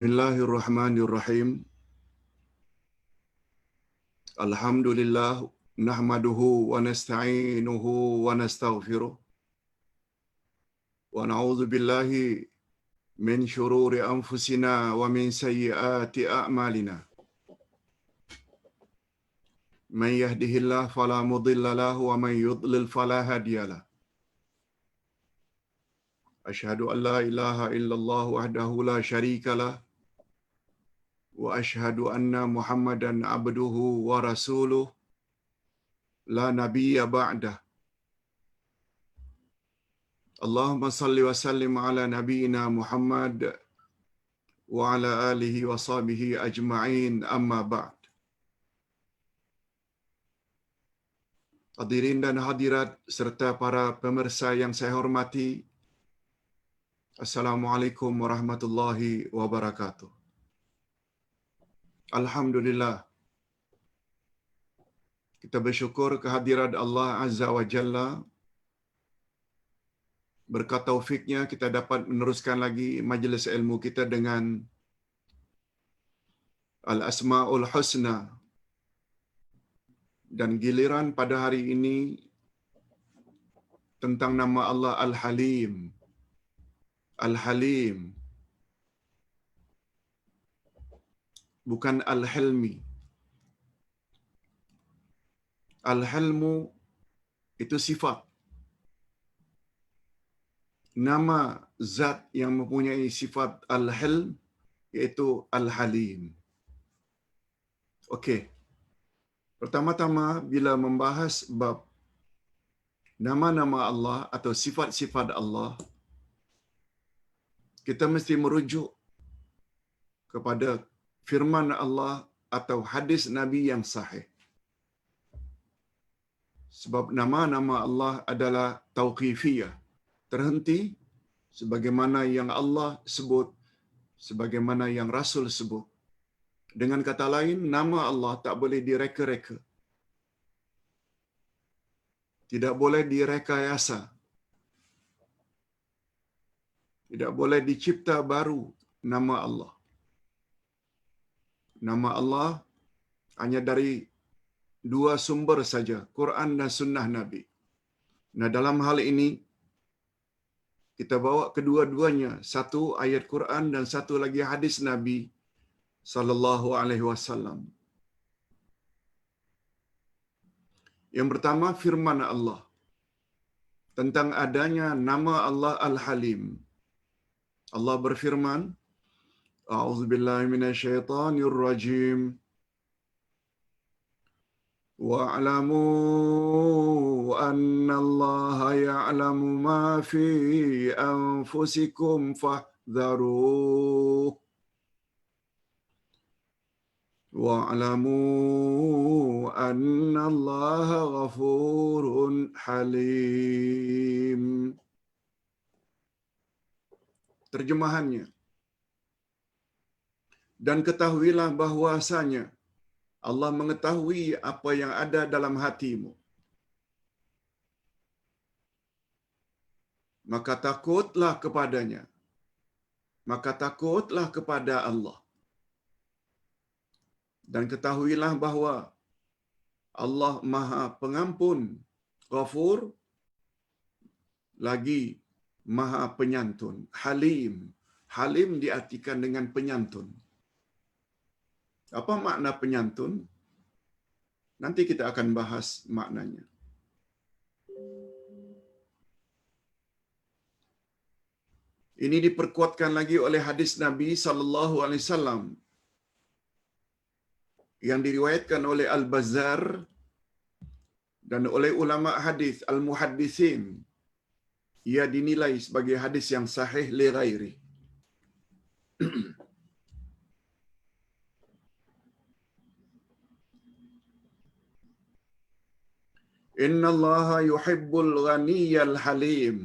Bismillahirrahmanirrahim. Alhamdulillah nahmaduhu wa nasta'inuhu wa nastaghfiruh wa na'udzu billahi min shururi anfusina wa min sayyiati a'malina. Man yahdihillahu fala mudilla lahu wa man yudlil fala hadiya lahu. Asyhadu an la ilaha illallah wahdahu la syarika lah wa asyhadu anna Muhammadan abduhu wa rasuluh la nabiyya ba'dah. Allahumma salli wa sallim ala nabiyyina Muhammad wa ala alihi wa sahbihi ajma'in, amma ba'd. Hadirin dan hadirat serta para pemirsa yang saya hormati, Assalamualaikum warahmatullahi wabarakatuh. Alhamdulillah, kita bersyukur kehadirat Allah Azza wa Jalla. Berkat taufiknya kita dapat meneruskan lagi majlis ilmu kita dengan Al-Asma'ul Husna. Dan giliran pada hari ini tentang nama Allah Al-Halim. Al-Halim. Bukan Al-Hilmi. Al-Hilmu itu sifat. Nama zat yang mempunyai sifat Al-Hilm iaitu Al-Halim. Okey. Pertama-tama bila membahas bab nama-nama Allah atau sifat-sifat Allah, kita mesti merujuk kepada firman Allah atau hadis Nabi yang sahih. Sebab nama-nama Allah adalah tauqifiyah, terhenti sebagaimana yang Allah sebut, sebagaimana yang Rasul sebut. Dengan kata lain, nama Allah tak boleh direka-reka. Tidak boleh direkayasa. Tidak boleh dicipta baru nama Allah. Nama Allah hanya dari dua sumber saja, Quran dan Sunnah Nabi. Nah, dalam hal ini kita bawa kedua-duanya, satu ayat Quran dan satu lagi hadis Nabi sallallahu alaihi wasallam. Yang pertama, firman Allah tentang adanya nama Allah Al-Halim. Allah berfirman, A'udzubillahi minasyaitonir rajim. Wa'lamu anna Allah ya'lamu ma fi anfusikum fahdharuh. Wa'lamu anna Allah ghafurun halim. Terjemahannya, dan ketahuilah bahwasanya Allah mengetahui apa yang ada dalam hatimu. Maka takutlah kepadanya. Maka takutlah kepada Allah. Dan ketahuilah bahawa Allah Maha Pengampun, Ghafur, lagi Maha Penyantun, Halim. Halim diartikan dengan penyantun. Apa makna penyantun? Nanti kita akan bahas maknanya. Ini diperkuatkan lagi oleh hadis Nabi sallallahu alaihi wasallam yang diriwayatkan oleh Al-Bazzar dan oleh ulama hadis Al-Muhaddisin. Ia dinilai sebagai hadis yang sahih li ghairi. Inna Allaha yuhibbul ghaniyyal halim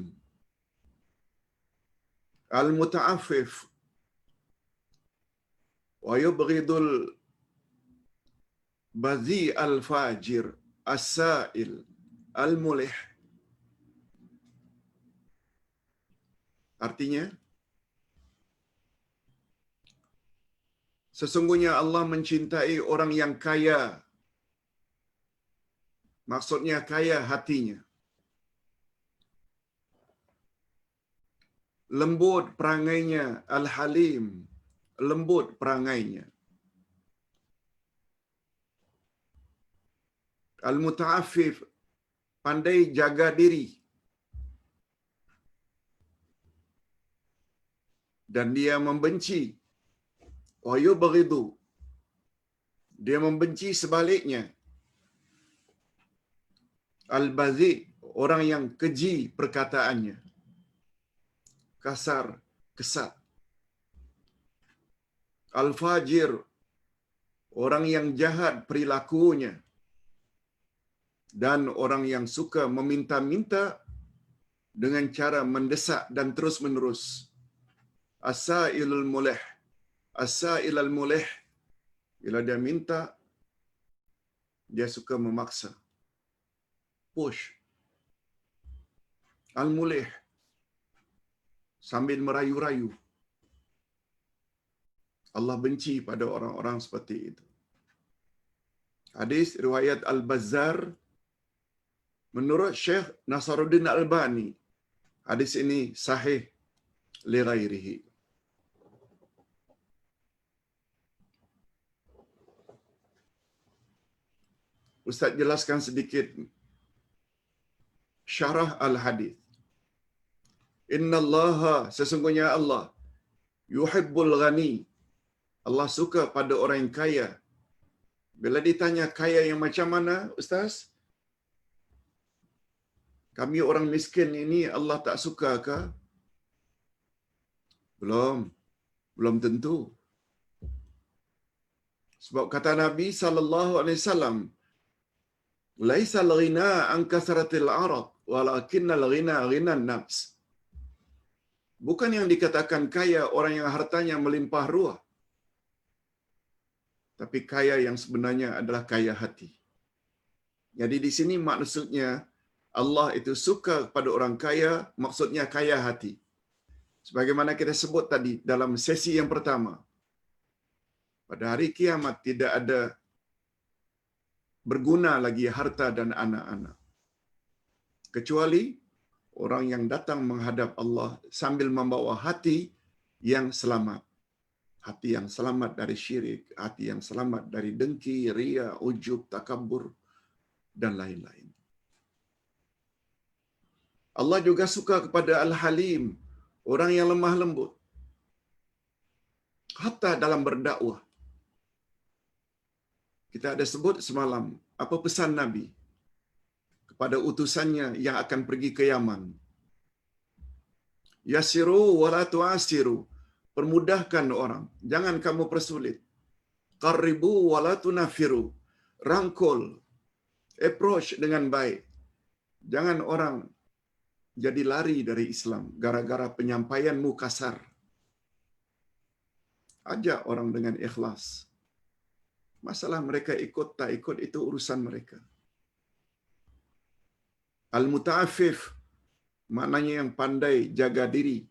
al-muta'affif wa yubghidul bazi al-fajir as-sa'il al-mulih. Artinya, Sesungguhnya Allah mencintai orang yang kaya. Maksudnya kaya hatinya. Lembut perangainya, Al-Halim. Lembut perangainya. Al-Muta'affif, pandai jaga diri. Dan dia membenci. Wa yubghidu. Dia membenci sebaliknya. Al-Bazi, orang yang keji perkataannya. Kasar, kesat. Al-Fajir, orang yang jahat perilakunya. Dan orang yang suka meminta-minta dengan cara mendesak dan terus-menerus. As-sa'ilul mulih. As-sa'ilul mulih. Bila dia minta, dia suka memaksa. Push. Al-mulih. Sambil merayu-rayu. Allah benci pada orang-orang seperti itu. Hadis riwayat Al-Bazzar menurut Syekh Nasaruddin Al-Albani. Hadis ini sahih li ghairihi. Ustaz jelaskan sedikit syarah al-hadis. Innallaha, sesungguhnya Allah, yuhibbul ghani. Allah suka pada orang yang kaya. Bila ditanya kaya yang macam mana, Ustaz? Kami orang miskin ini Allah tak suka ke? Belum tentu. Sebab kata Nabi sallallahu alaihi wasallam, "Laisal ghina an kasratil arad, walakinnal ghina ghinan nafs." Bukan yang dikatakan kaya orang yang hartanya melimpah ruah. Tapi kaya yang sebenarnya adalah kaya hati. Jadi di sini maksudnya Allah itu suka pada orang kaya, maksudnya kaya hati. Sebagaimana kita sebut tadi dalam sesi yang pertama. Pada hari kiamat tidak ada berguna lagi harta dan anak-anak. Kecuali orang yang datang menghadap Allah sambil membawa hati yang selamat. Hati yang selamat dari syirik, hati yang selamat dari dengki, ria, ujub, takabur, dan lain-lain. Allah juga suka kepada Al-Halim, orang yang lemah lembut. Hatta dalam berdakwah. Kita ada sebut semalam, apa pesan Nabi kepada utusannya yang akan pergi ke Yaman. Yasiru wa la tu'asiru. Permudahkan orang, jangan kamu persulit. Qarribu wa la tunafiru. Rangkul, approach dengan baik. Jangan orang jadi lari dari Islam gara-gara penyampaianmu kasar. Ajak orang dengan ikhlas. Masalah mereka ikut tak ikut itu urusan mereka. Al-Muta'affif, maknanya yang pandai jaga diri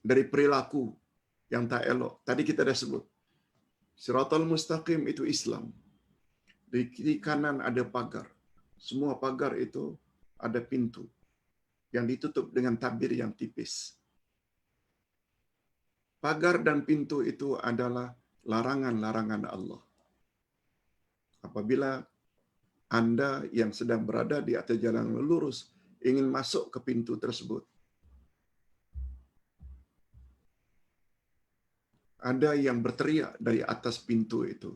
dari perilaku yang tak elok. Tadi kita dah sebut. Siratal Mustaqim itu Islam. Di kiri kanan ada pagar. Semua pagar itu ada pintu yang ditutup dengan tabir yang tipis. Pagar dan pintu itu adalah larangan-larangan Allah. Apabila Anda yang sedang berada di atas jalan lurus ingin masuk ke pintu tersebut, ada yang berteriak dari atas pintu itu,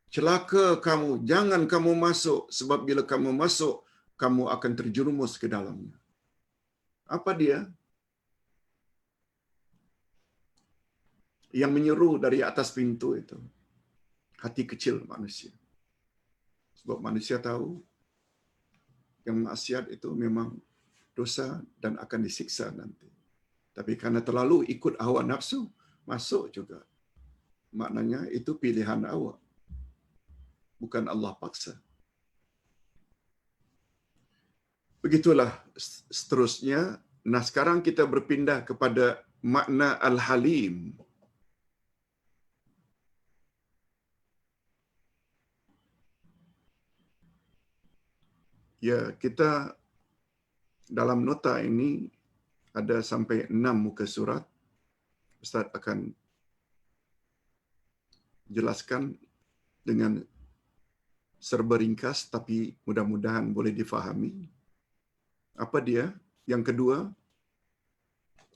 "Celaka kamu, jangan kamu masuk, sebab bila kamu masuk, kamu akan terjerumus ke dalamnya." Apa dia? Yang menyeru dari atas pintu itu. Hati kecil manusia. Sebab manusia tahu yang maksiat itu memang dosa dan akan disiksa nanti. Tapi karena terlalu ikut hawa nafsu, masuk juga. Maknanya itu pilihan awak. Bukan Allah paksa. Begitulah seterusnya. Nah, sekarang kita berpindah kepada makna Al-Halim. Ya, kita dalam nota ini ada sampai 6 muka surat. Ustaz akan jelaskan dengan serba ringkas tapi mudah-mudahan boleh difahami. Apa dia? Yang kedua,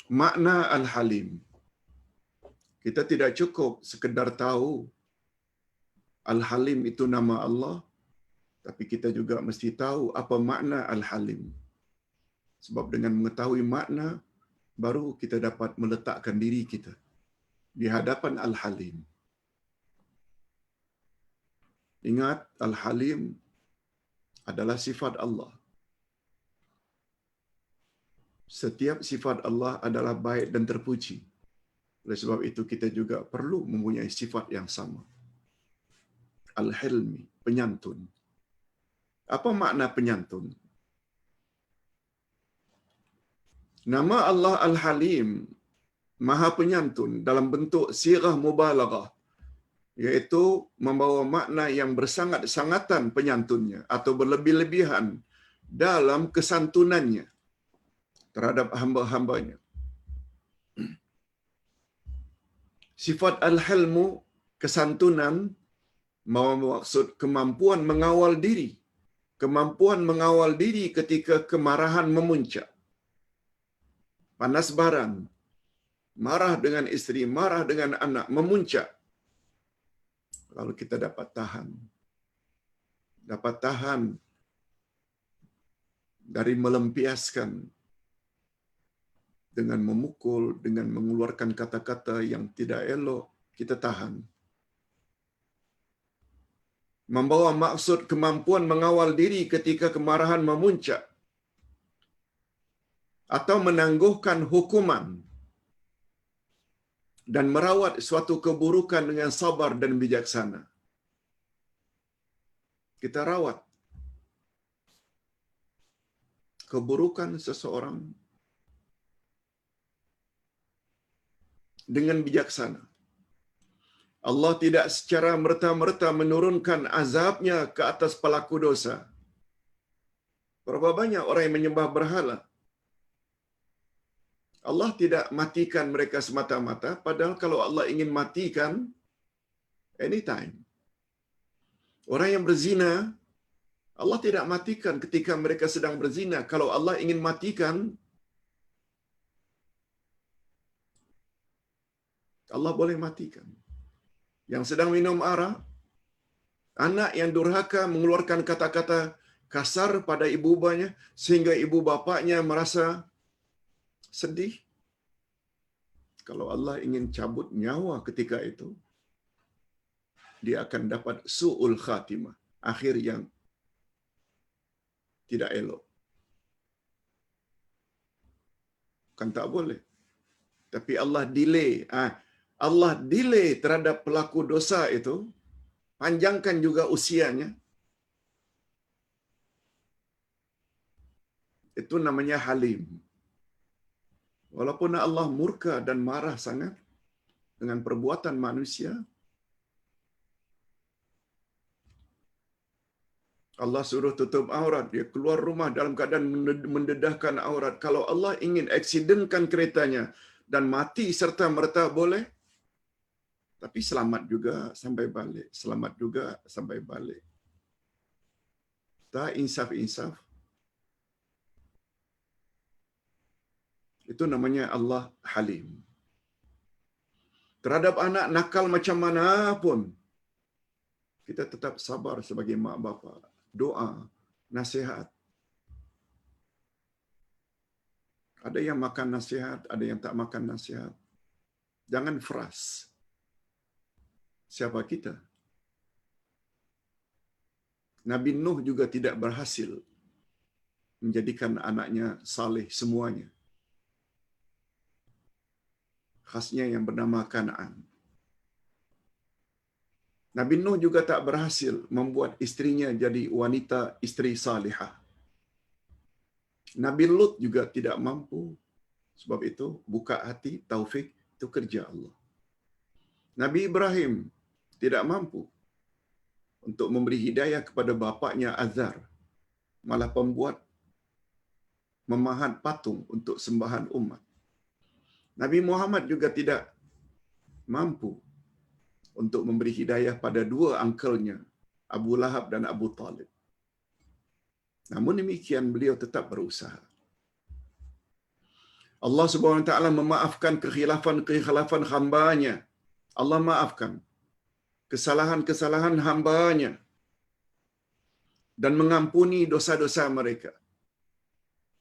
makna Al-Halim. Kita tidak cukup sekedar tahu Al-Halim itu nama Allah, tapi kita juga mesti tahu apa makna Al-Halim. Sebab dengan mengetahui makna, baru kita dapat meletakkan diri kita di hadapan Al-Halim. Ingat, Al-Halim adalah sifat Allah. Setiap sifat Allah adalah baik dan terpuji. Oleh sebab itu, kita juga perlu mempunyai sifat yang sama. Al-Hilmi, penyantun. Apa makna penyantun? Nama Allah Al-Halim, Maha Penyantun, dalam bentuk sirah mubalaghah, iaitu membawa makna yang bersangat-sangatan penyantunnya atau berlebih-lebihan dalam kesantunannya terhadap hamba-hambanya. Sifat Al-Hilmu, kesantunan, maksud kemampuan mengawal diri. Kemampuan mengawal diri ketika kemarahan memuncak. Panas baran, marah dengan isteri, marah dengan anak, memuncak. Lalu kita dapat tahan. Dapat tahan dari melempiaskan dengan memukul, dengan mengeluarkan kata-kata yang tidak elok, kita tahan. Membawa maksud kemampuan mengawal diri ketika kemarahan memuncak atau menangguhkan hukuman dan merawat suatu keburukan dengan sabar dan bijaksana. Kita rawat keburukan seseorang dengan bijaksana. Allah tidak secara merta-merta menurunkan azabnya ke atas pelaku dosa. Berapa banyak orang yang menyembah berhala? Allah tidak matikan mereka semata-mata, padahal kalau Allah ingin matikan, anytime. Orang yang berzina, Allah tidak matikan ketika mereka sedang berzina. Kalau Allah ingin matikan, Allah boleh matikan. Yang sedang minum arak, anak yang durhaka mengeluarkan kata-kata kasar pada ibu bapanya sehingga ibu bapaknya merasa sedih. Kalau Allah ingin cabut nyawa ketika itu, dia akan dapat su'ul khatimah, akhir yang tidak elok. Kan tak boleh. Tapi Allah delay. Allah delay terhadap pelaku dosa itu, panjangkan juga usianya. Itu namanya Halim. Walaupun Allah murka dan marah sangat dengan perbuatan manusia, Allah suruh tutup aurat, dia keluar rumah dalam keadaan mendedahkan aurat. Kalau Allah ingin aksidenkan keretanya dan mati serta merta boleh, tapi selamat juga sampai balik. Selamat juga sampai balik. Tak insaf-insaf. Itu namanya Allah Halim. Terhadap anak nakal macam mana pun, kita tetap sabar sebagai mak bapa. Doa, nasihat. Ada yang makan nasihat, ada yang tak makan nasihat. Jangan frust. Siapa kita? Nabi Nuh juga tidak berhasil menjadikan anaknya saleh semuanya. Khasnya yang bernama Kanaan. Nabi Nuh juga tak berhasil membuat istrinya jadi wanita isteri salihah. Nabi Lut juga tidak mampu Sebab itu, buka hati, taufik, itu kerja Allah. Nabi Ibrahim tidak mampu untuk memberi hidayah kepada bapaknya Azar. Malah pembuat memahat patung untuk sembahan umat. Nabi Muhammad juga tidak mampu untuk memberi hidayah pada dua angkelnya, Abu Lahab dan Abu Talib. Namun demikian, beliau tetap berusaha. Allah Subhanahu Wa Taala memaafkan kekhilafan hamba-Nya. Allah maafkan kesalahan-kesalahan hamba-Nya dan mengampuni dosa-dosa mereka.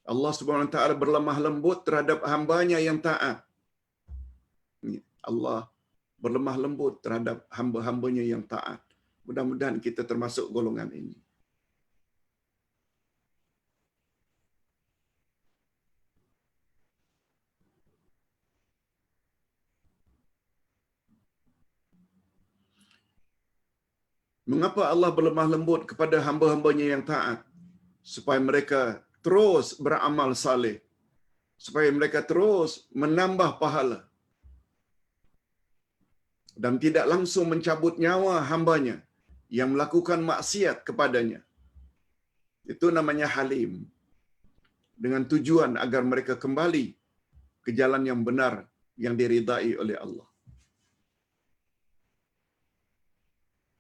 Allah Subhanahu Wa Taala berlemah lembut terhadap hamba-Nya yang taat. Allah berlemah lembut terhadap hamba-hambanya yang taat. Mudah-mudahan kita termasuk golongan ini. Mengapa Allah berlemah lembut kepada hamba-hambanya yang taat? Supaya mereka terus beramal saleh. Supaya mereka terus menambah pahala. Dan tidak langsung mencabut nyawa hambanya yang melakukan maksiat kepadanya. Itu namanya halim. Dengan tujuan agar mereka kembali ke jalan yang benar yang diridai oleh Allah.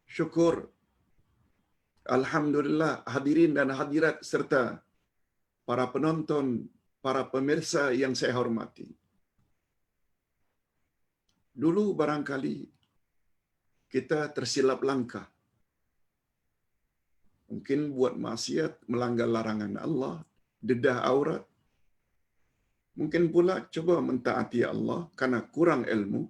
Syukur. Alhamdulillah, hadirin dan hadirat serta para penonton, para pemirsa yang saya hormati. Dulu barangkali kita tersilap langkah. Mungkin buat maksiat, melanggar larangan Allah, dedah aurat. Mungkin pula coba mentaati Allah karena kurang ilmu.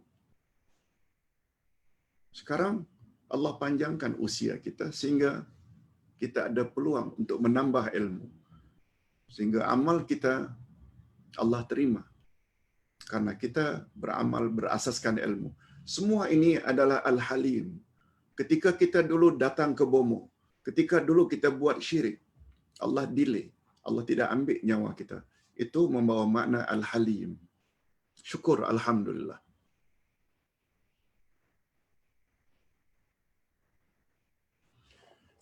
Sekarang Allah panjangkan usia kita sehingga kita ada peluang untuk menambah ilmu. Sehingga amal kita Allah terima. Karena kita beramal berasaskan ilmu. Semua ini adalah Al-Halim. Ketika kita dulu datang ke bomo, ketika dulu kita buat syirik, Allah delay. Allah tidak ambil nyawa kita. Itu membawa makna Al-Halim. Syukur, Alhamdulillah.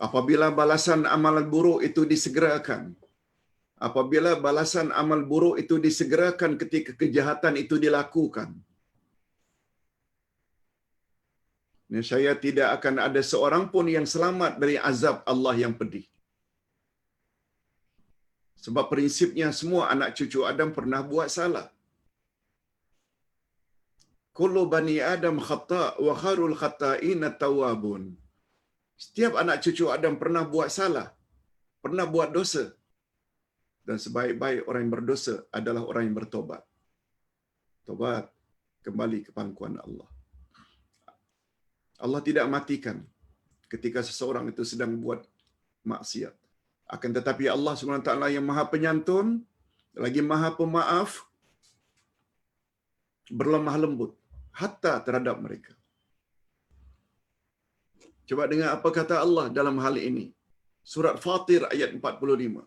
Apabila balasan amal buruk itu disegerakan, apabila balasan amal buruk itu disegerakan ketika kejahatan itu dilakukan, saya tidak akan ada seorang pun yang selamat dari azab Allah yang pedih. Sebab prinsipnya semua anak cucu Adam pernah buat salah. Kullu bani Adam khata' wa kharul khata'ina tawwabun. Setiap anak cucu Adam pernah buat salah, pernah buat dosa. Dan sebaik-baik orang yang berdosa adalah orang yang bertobat. Tobat, kembali ke pangkuan Allah. Allah tidak matikan ketika seseorang itu sedang buat maksiat. Akan tetapi Allah SWT yang Maha Penyantun, lagi Maha Pemaaf, berlemah lembut hatta terhadap mereka. Coba dengar apa kata Allah dalam hal ini. Surat Fatir ayat 45.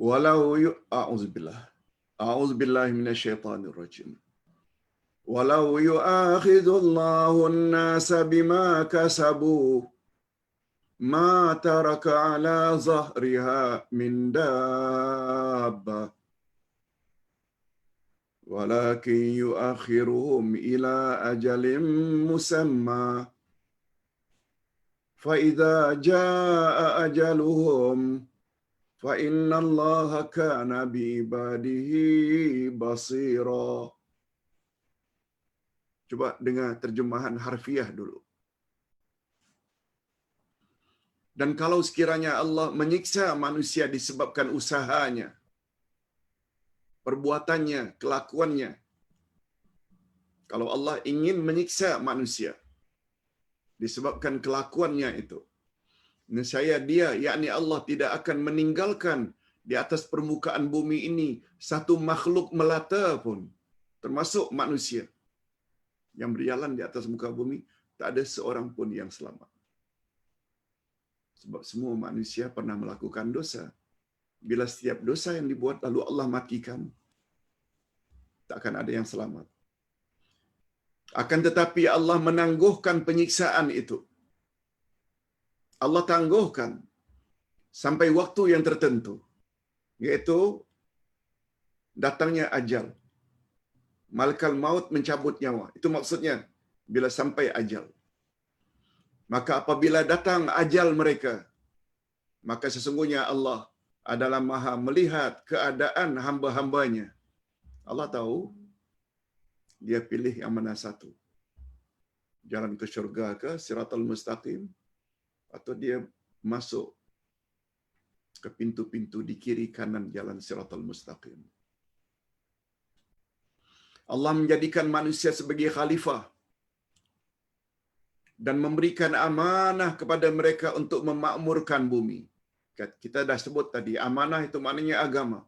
Walau a'udzubillahi minasyaitonir rajim. Walau yu'akhidullahu an-nasa bima kasabu ma taraka ala zahriha min dabbah walakin yu'akhiruhum ila ajalin musamma fa idza jaa ajaluhum fa innallaha kana bi ibadihi basira. Coba dengar terjemahan harfiah dulu. Dan kalau sekiranya Allah menyiksa manusia disebabkan usahanya, perbuatannya, kelakuannya, kalau Allah ingin menyiksa manusia disebabkan kelakuannya itu, nescaya dia, yakni Allah, tidak akan meninggalkan di atas permukaan bumi ini satu makhluk melata pun, termasuk manusia yang berjalan di atas muka bumi, tak ada seorang pun yang selamat. Sebab semua manusia pernah melakukan dosa. Bila setiap dosa yang dibuat lalu Allah matikan, tak akan ada yang selamat. Akan tetapi Allah menangguhkan penyiksaan itu. Allah tangguhkan sampai waktu yang tertentu, yaitu datangnya ajal. Malakal maut mencabut nyawa. Itu maksudnya bila sampai ajal. Maka apabila datang ajal mereka, maka sesungguhnya Allah adalah Maha melihat keadaan hamba-hambanya. Allah tahu dia pilih yang mana satu. Jalan ke syurga ke siratal mustaqim, atau dia masuk ke pintu-pintu di kiri kanan jalan siratal mustaqim. Allah menjadikan manusia sebagai khalifah dan memberikan amanah kepada mereka untuk memakmurkan bumi. Kita dah sebut tadi, amanah itu maknanya agama.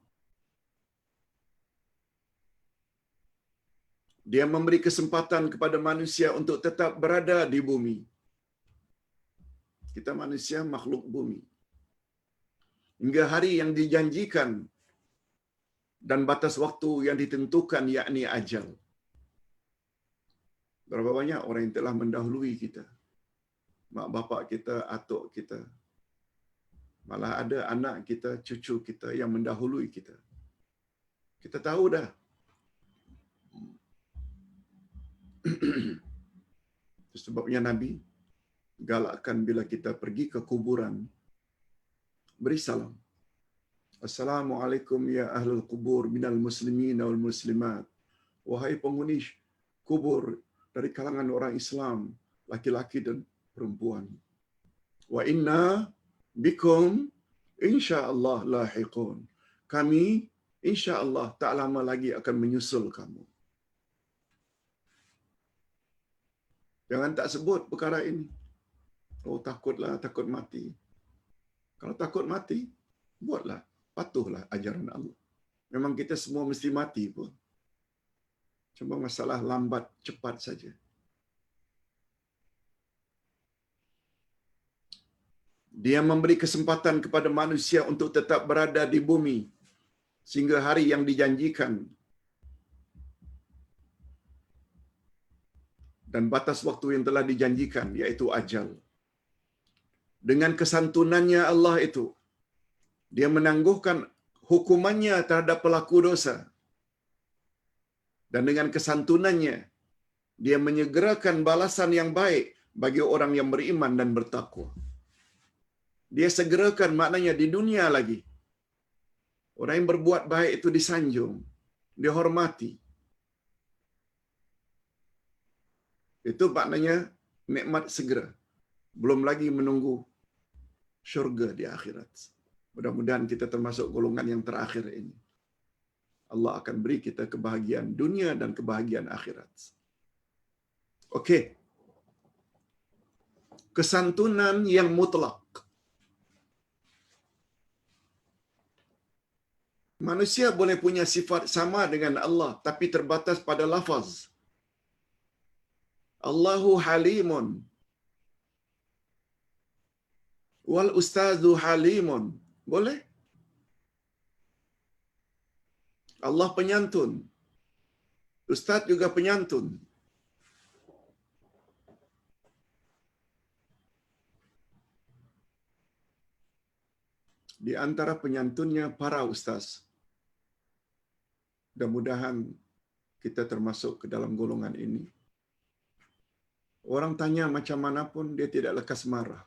Dia memberi kesempatan kepada manusia untuk tetap berada di bumi. Kita manusia makhluk bumi. Hingga hari yang dijanjikan dan batas waktu yang ditentukan, yakni ajal. Berapa banyak orang yang telah mendahului kita. Mak bapak kita, atuk kita. Malah ada anak kita, cucu kita yang mendahului kita. Kita tahu dah. Sebabnya Nabi galakkan bila kita pergi ke kuburan, beri salam. Assalamualaikum ya ahlul kubur minal muslimin wal muslimat. Wahai penghuni kubur dari kalangan orang Islam, laki-laki dan perempuan. Wa inna bikum insyaallah lahiqun. Kami insyaallah tak lama lagi akan menyusul kamu. Jangan tak sebut perkara ini. Oh, takutlah, takut mati. Kalau takut mati, buatlah, patuhlah ajaran Allah. Memang kita semua mesti mati pun. Cuma masalah lambat cepat saja. Dia memberi kesempatan kepada manusia untuk tetap berada di bumi sehingga hari yang dijanjikan. Dan batas waktu yang telah dijanjikan, yaitu ajal. Dengan kesantunannya Allah itu, dia menangguhkan hukumannya terhadap pelaku dosa. Dan dengan kesantunannya, dia menyegerakan balasan yang baik bagi orang yang beriman dan bertakwa. Dia segerakan maknanya di dunia lagi. Orang yang berbuat baik itu disanjung, dihormati. Itu maknanya nikmat segera. Belum lagi menunggu syurga di akhirat. Mudah-mudahan kita termasuk golongan yang terakhir ini. Allah akan beri kita kebahagiaan dunia dan kebahagiaan akhirat. Okey. Kesantunan yang mutlak. Manusia boleh punya sifat sama dengan Allah, tapi terbatas pada lafaz. Allahu halimun. Wal ustazu halimun. Boleh? Allah penyantun. Ustaz juga penyantun. Di antara penyantunnya para ustaz. Mudah-mudahan kita termasuk ke dalam golongan ini. Orang tanya macam mana pun, dia tidak lekas marah.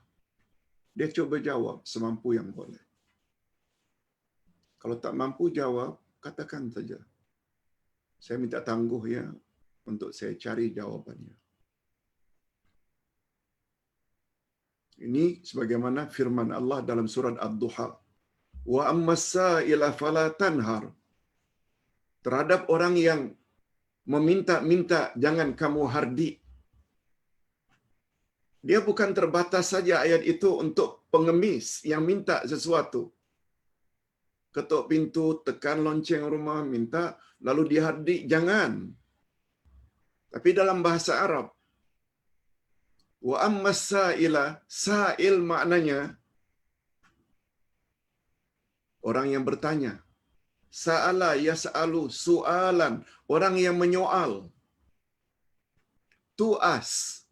Dia cuba jawab semampu yang boleh. Kalau tak mampu jawab, katakan saja. Saya minta tangguh ya untuk saya cari jawabannya. Ini sebagaimana firman Allah dalam surat Ad-Duha. Wa ammas sa'ila fala tanhar. Terhadap orang yang meminta-minta, jangan kamu hardi. Dia bukan terbatas saja ayat itu untuk pengemis yang minta sesuatu. Ketuk pintu, tekan lonceng rumah, minta, lalu dihardik. Jangan. Tapi dalam bahasa Arab, wa ammas sa'ila, sa'il maknanya orang yang bertanya. Sa'ala yas'alu su'alan, orang yang menyoal. To ask.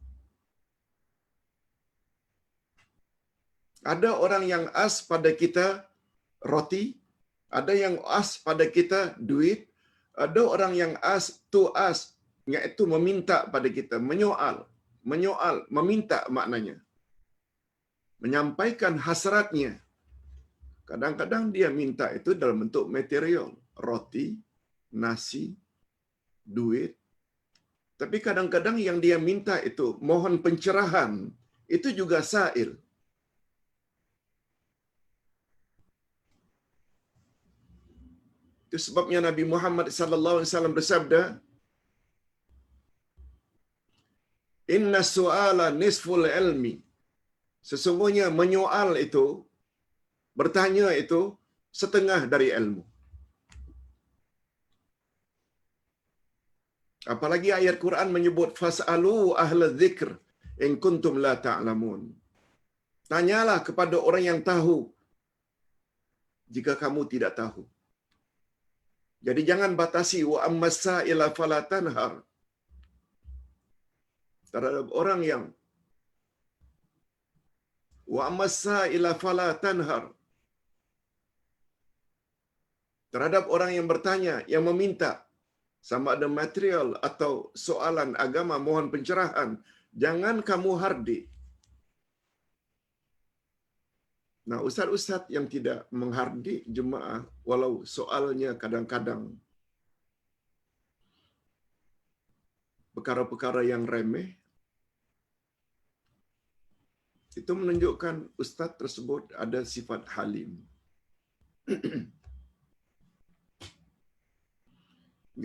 Ada orang yang ask pada kita roti, ada yang ask pada kita duit, ada orang yang ask to ask, iaitu meminta pada kita, menyoal. Menyoal, meminta maknanya. Menyampaikan hasratnya. Kadang-kadang dia minta itu dalam bentuk material, roti, nasi, duit. Tapi kadang-kadang yang dia minta itu mohon pencerahan, itu juga sa'il. Itu sebabnya Nabi Muhammad sallallahu alaihi wasallam bersabda, "Inna su'ala nisful ilmi." Sesungguhnya menyoal itu, bertanya itu setengah dari ilmu. Apalagi ayat Quran menyebut fas'alu ahla dzikr in kuntum la ta'lamun. Tanyalah kepada orang yang tahu jika kamu tidak tahu. Jadi jangan batasi wa ammasaila fala tanhar. Terhadap orang yang wa ammasaila fala tanhar. Terhadap orang yang bertanya, yang meminta, sama ada material atau soalan agama, mohon pencerahan, jangan kamu hardi. Nah, ustaz-ustaz yang tidak menghardi jemaah, walau soalnya kadang-kadang perkara-perkara yang remeh, itu menunjukkan ustaz tersebut ada sifat halim.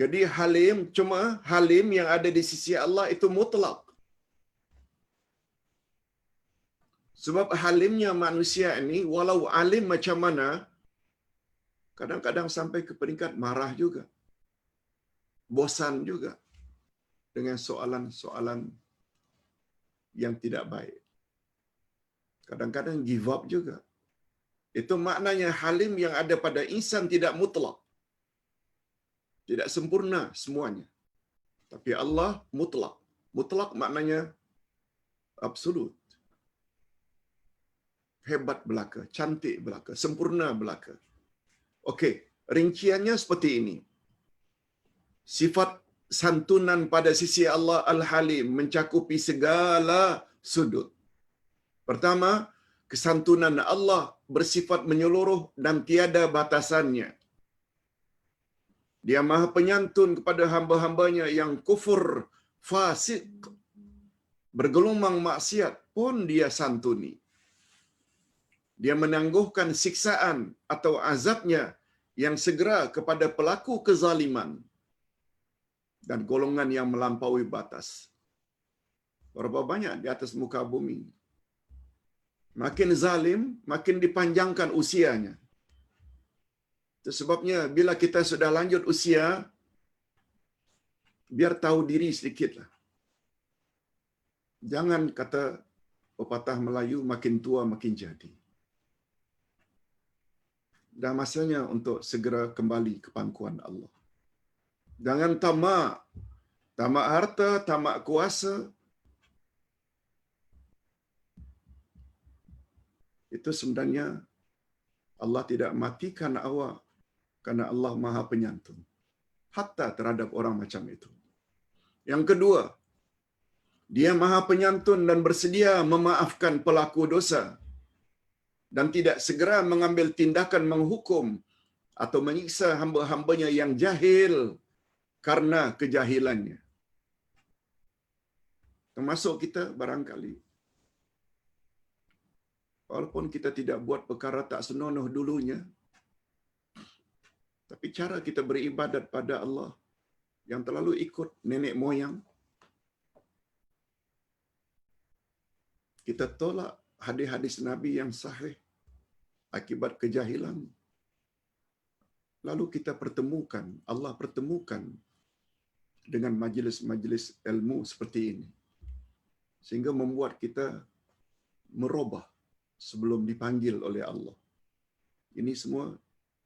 Jadi halim, cuma halim yang ada di sisi Allah itu mutlak. Sebab halimnya manusia ini, walau alim macam mana, kadang-kadang sampai ke peringkat marah juga. Bosan juga dengan soalan-soalan yang tidak baik. Kadang-kadang give up juga. Itu maknanya halim yang ada pada insan tidak mutlak. Tidak sempurna semuanya. Tapi Allah mutlak. Mutlak maknanya absolut. Hebat belaka, cantik belaka, sempurna belaka. Okey, rinciannya seperti ini. Sifat santunan pada sisi Allah Al-Halim mencakupi segala sudut. Pertama, kesantunan Allah bersifat menyeluruh dan tiada batasannya. Dia Maha Penyantun kepada hamba-hambanya yang kufur, fasik, bergelumang maksiat pun dia santuni. Dia menangguhkan siksaan atau azabnya yang segera kepada pelaku kezaliman dan golongan yang melampaui batas. Berapa banyak di atas muka bumi. Makin zalim, makin dipanjangkan usianya. Itu sebabnya bila kita sudah lanjut usia, biar tahu diri sedikitlah. Jangan kata pepatah Melayu, makin tua makin jadi. Dah masanya untuk segera kembali ke pangkuan Allah. Jangan tamak. Tamak harta, tamak kuasa. Itu sebenarnya Allah tidak matikan awak karena Allah Maha Penyantun. Hatta terhadap orang macam itu. Yang kedua, Dia Maha Penyantun dan bersedia memaafkan pelaku dosa dan tidak segera mengambil tindakan menghukum atau menyiksa hamba-hambanya yang jahil karena kejahilannya. Termasuk kita barangkali. Walaupun kita tidak buat perkara tak senonoh dulunya, tapi cara kita beribadat pada Allah yang terlalu ikut nenek moyang, kita tolak hadis-hadis Nabi yang sahih akibat kejahilan. Lalu kita pertemukan, Allah pertemukan dengan majlis-majlis ilmu seperti ini. Sehingga membuat kita merubah sebelum dipanggil oleh Allah. Ini semua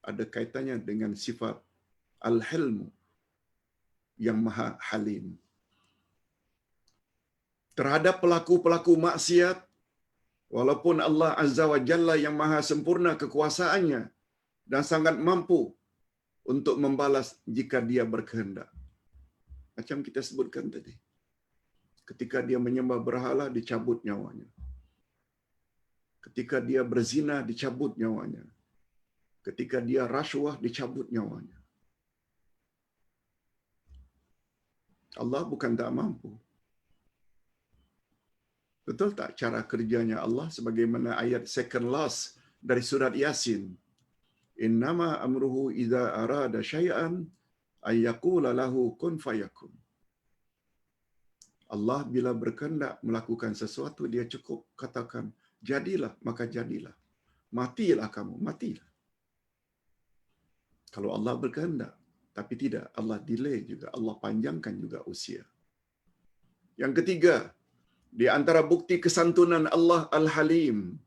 ada kaitannya dengan sifat al-hilm yang maha halim. Terhadap pelaku-pelaku maksiat, walaupun Allah Azza wa Jalla yang maha sempurna kekuasaannya dan sangat mampu untuk membalas jika dia berkehendak. Macam kita sebutkan tadi. Ketika dia menyembah berhala, dicabut nyawanya. Ketika dia berzina, dicabut nyawanya. Ketika dia rasuah, dicabut nyawanya. Allah bukan tak mampu. Betul tak cara kerjanya Allah sebagaimana ayat second last dari surat Yasin? Innama amruhu idza arada syai'an ay yaqula lahu kun fayakun. Allah bila berkehendak melakukan sesuatu, dia cukup katakan, jadilah, maka jadilah. Matilah kamu, matilah. Kalau Allah berkehendak, tapi tidak, Allah delay juga, Allah panjangkan juga usia. Yang ketiga, di antara bukti kesantunan Allah Al-Halim,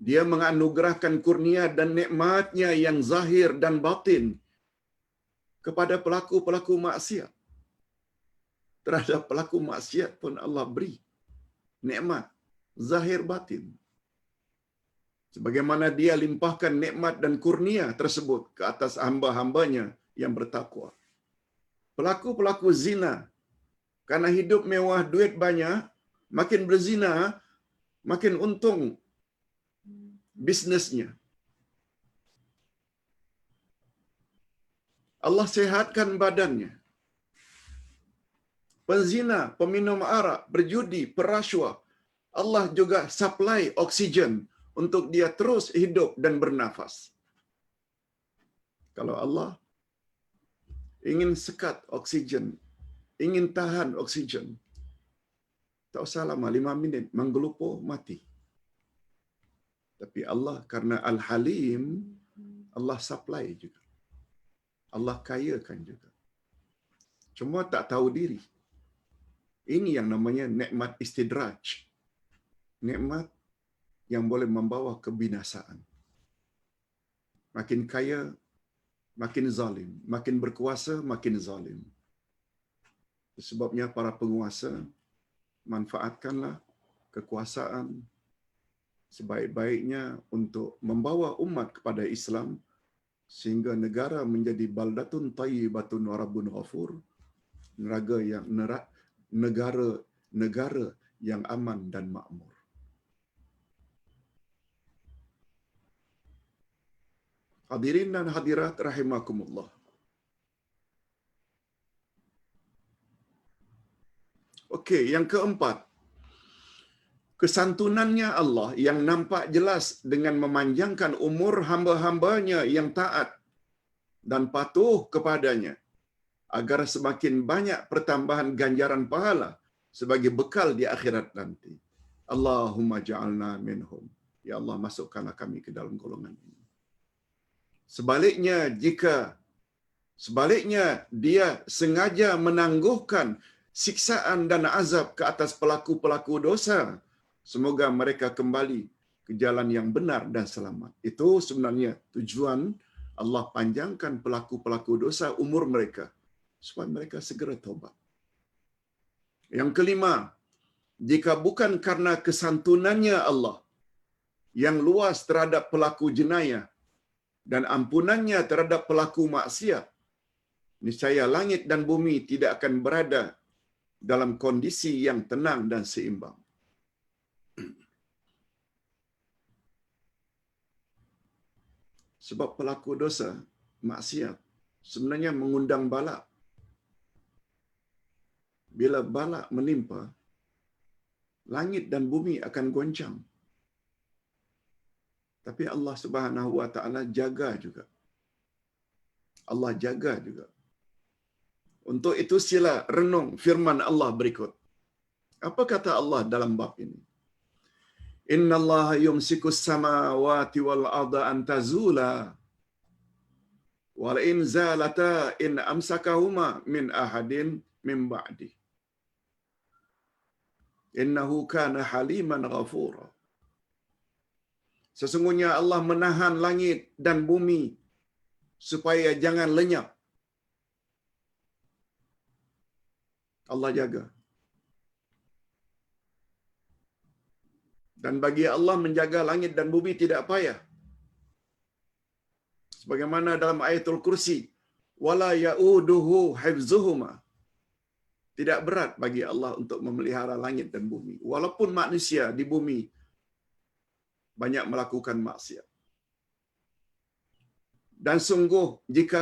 dia menganugerahkan kurnia dan nikmatnya yang zahir dan batin kepada pelaku-pelaku maksiat. Terhadap pelaku maksiat pun Allah beri nikmat zahir batin. Sebagaimana dia limpahkan nikmat dan kurnia tersebut ke atas hamba-hambanya yang bertakwa. Pelaku-pelaku zina, karena hidup mewah, duit banyak, makin berzina, makin untung bisnesnya. Allah sehatkan badannya. Penzina, peminum arak, berjudi, perasuah, Allah juga supply oksigen untuk dia terus hidup dan bernafas. Kalau Allah ingin sekat oksigen, ingin tahan oksigen, tak usah lama, 5 minit, menggelupur, mati. Tapi Allah karena Al-Halim, Allah supply juga. Allah kayakan juga. Cuma tak tahu diri. Ini yang namanya nikmat istidraj. Nikmat yang boleh membawa kebinasaan. Makin kaya, makin zalim. Makin berkuasa, makin zalim. Sebabnya para penguasa, manfaatkanlah kekuasaan sebaik-baiknya untuk membawa umat kepada Islam sehingga negara menjadi baldatun tayyibatun wa rabbun ghafur, negara yang aman dan makmur. Hadirin dan hadirat rahimakumullah. Okey, yang keempat, kesantunannya Allah yang nampak jelas dengan memanjangkan umur hamba-hambanya yang taat dan patuh kepadanya agar semakin banyak pertambahan ganjaran pahala sebagai bekal di akhirat nanti. Allahumma ja'alna minhum. Ya Allah, masukkanlah kami ke dalam golongan ini. Sebaliknya dia sengaja menangguhkan siksaan dan azab ke atas pelaku-pelaku dosa. Semoga mereka kembali ke jalan yang benar dan selamat. Itu sebenarnya tujuan Allah panjangkan pelaku-pelaku dosa umur mereka, supaya mereka segera taubat. Yang kelima, jika bukan karena kesantunannya Allah yang luas terhadap pelaku jenayah dan ampunannya terhadap pelaku maksiat, niscaya langit dan bumi tidak akan berada dalam kondisi yang tenang dan seimbang. Sebab pelaku dosa, maksiat, sebenarnya mengundang bala. Bila bala menimpa, langit dan bumi akan goncang. Tapi Allah Subhanahu wa taala jaga juga. Allah jaga juga. Untuk itu sila renung firman Allah berikut. Apa kata Allah dalam bab ini? Innallaha yumsikus samawati wal arda an tazula wa in zalata in amsakahuma min ahadin min ba'di. Innahu kana haliman ghafura. Sesungguhnya Allah menahan langit dan bumi supaya jangan lenyap. Allah jaga. Dan bagi Allah menjaga langit dan bumi tidak payah. Sebagaimana dalam ayatul kursi, wala ya'uduhu hifzuhuma. Tidak berat bagi Allah untuk memelihara langit dan bumi. Walaupun manusia di bumi banyak melakukan maksiat. Dan sungguh jika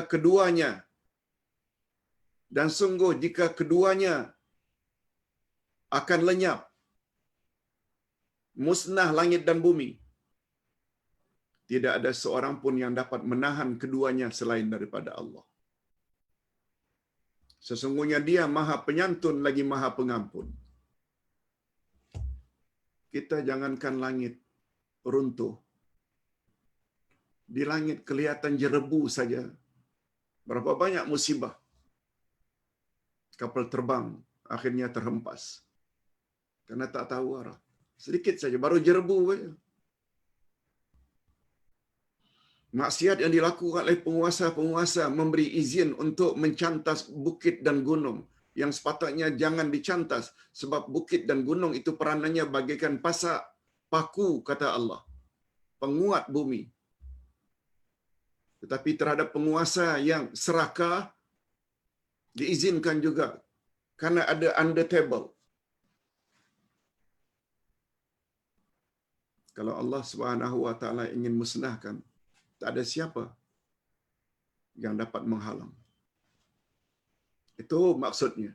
keduanya akan lenyap, musnah langit dan bumi, tidak ada seorang pun yang dapat menahan keduanya selain daripada Allah. Sesungguhnya Dia Maha Penyantun lagi Maha Pengampun. Kita jangankan langit runtuh, di langit kelihatan jerebu saja. Berapa banyak musibah. Kapal terbang akhirnya terhempas karena tak tahu arah. Sedikit saja, baru jerebu saja. Maksiat yang dilakukan oleh penguasa-penguasa memberi izin untuk mencantas bukit dan gunung yang sepatutnya jangan dicantas, sebab bukit dan gunung itu peranannya bagaikan pasak paku, kata Allah, penguat bumi. Tetapi terhadap penguasa yang serakah diizinkan juga karena ada under table. Kalau Allah Subhanahu wa taala ingin musnahkan, tak ada siapa yang dapat menghalang. Itu maksudnya.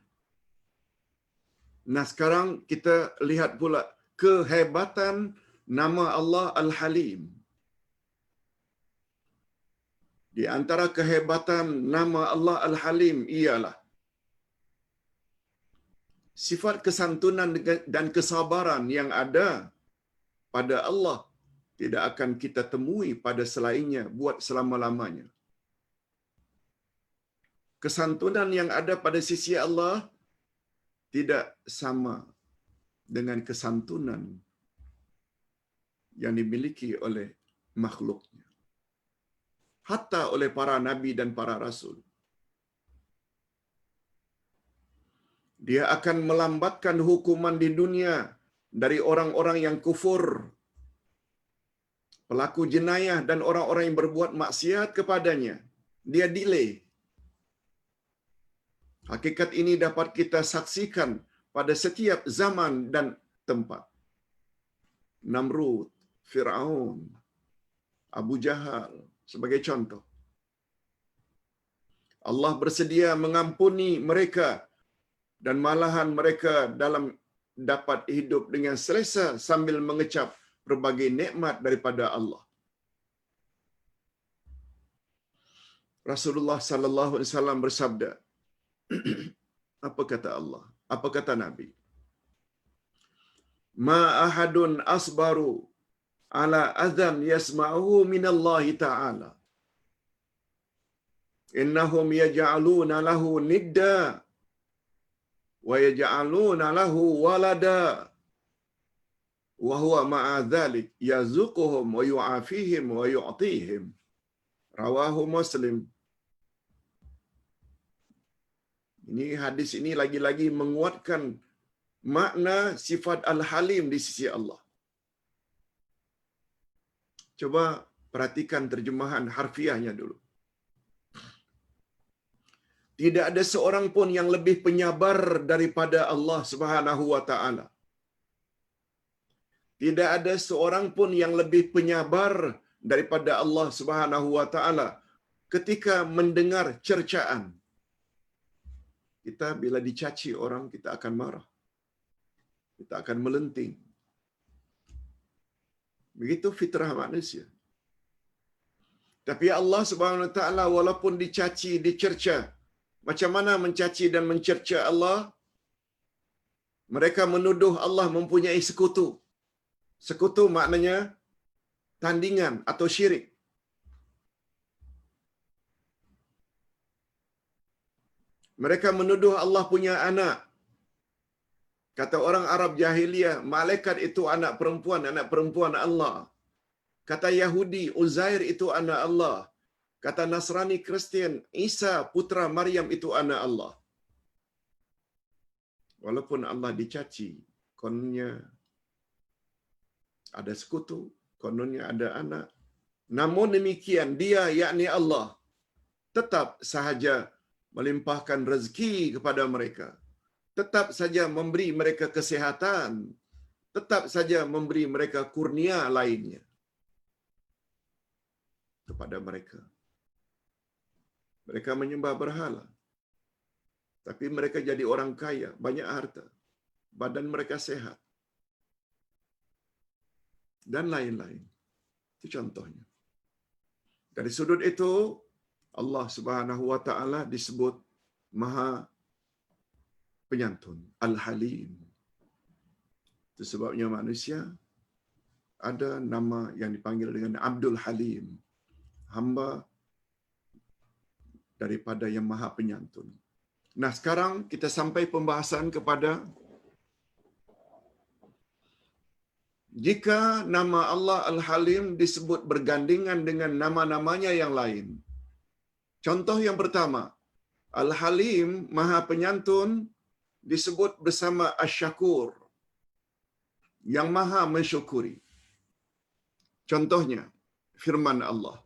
Nah, sekarang kita lihat pula kehebatan nama Allah Al-Halim. Di antara kehebatan nama Allah Al-Halim ialah sifat kesantunan dan kesabaran yang ada pada Allah tidak akan kita temui pada selainnya buat selama-lamanya. Kesantunan yang ada pada sisi Allah tidak sama dengan kesantunan yang dimiliki oleh makhluknya. Hatta oleh para nabi dan para rasul. Dia akan melambatkan hukuman di dunia dari orang-orang yang kufur, pelaku jenayah dan orang-orang yang berbuat maksiat kepadanya. Dia delay. Hakikat ini dapat kita saksikan pada setiap zaman dan tempat. Namrud, Fir'aun, Abu Jahal sebagai contoh. Allah bersedia mengampuni mereka dan malahan mereka dalam dapat hidup dengan selesa sambil mengecap berbagai nikmat daripada Allah. Rasulullah sallallahu alaihi wasallam bersabda, apa kata Allah? Apa kata Nabi? Ma ahadun asbaru ala adhan yasma'uhu minallahi ta'ala. Innahum yaj'aluna lahu nidda wa yaj'aluna lahu walada wa huwa ma'a dhalik yazuquhum wa yu'afihim wa yu'tihim. Rawahu Muslim. Ini hadis ini lagi-lagi menguatkan makna sifat Al-Halim di sisi Allah. Coba perhatikan terjemahan harfiahnya dulu. Tidak ada seorang pun yang lebih penyabar daripada Allah Subhanahu wa taala. Tidak ada seorang pun yang lebih penyabar daripada Allah Subhanahu wa taala ketika mendengar cercaan. Kita bila dicaci orang, kita akan marah. Kita akan melenting. Begitu fitrah manusia. Tapi Allah Subhanahu wa taala walaupun dicaci, dicerca, macam mana mencaci dan mencerca Allah? Mereka menuduh Allah mempunyai sekutu. Sekutu maknanya tandingan atau syirik. Mereka menuduh Allah punya anak. Kata orang Arab jahiliyah, malaikat itu anak perempuan Allah. Kata Yahudi, Uzair itu anak Allah. Kata Nasrani Kristian, Isa putra Maryam itu anak Allah. Walaupun Allah dicaci, kononnya ada sekutu, kononnya ada anak. Namun demikian, dia yakni Allah tetap sahaja melimpahkan rezeki kepada mereka. Tetap saja memberi mereka kesehatan. Tetap saja memberi mereka kurnia lainnya kepada mereka. Mereka menyembah berhala. Tapi mereka jadi orang kaya, banyak harta. Badan mereka sehat. Dan lain-lain. Itu contohnya. Dari sudut itu, Allah Subhanahu wa taala disebut Maha Penyantun, Al-Halim. Itu sebabnya manusia ada nama yang dipanggil dengan Abdul Halim, hamba daripada yang Maha Penyantun. Nah, sekarang kita sampai pembahasan kepada jika nama Allah Al-Halim disebut bergandengan dengan nama-namanya yang lain. Contoh yang pertama, Al-Halim, Maha Penyantun, disebut bersama Asy-Syakur, yang Maha mensyukuri. Contohnya, firman Allah,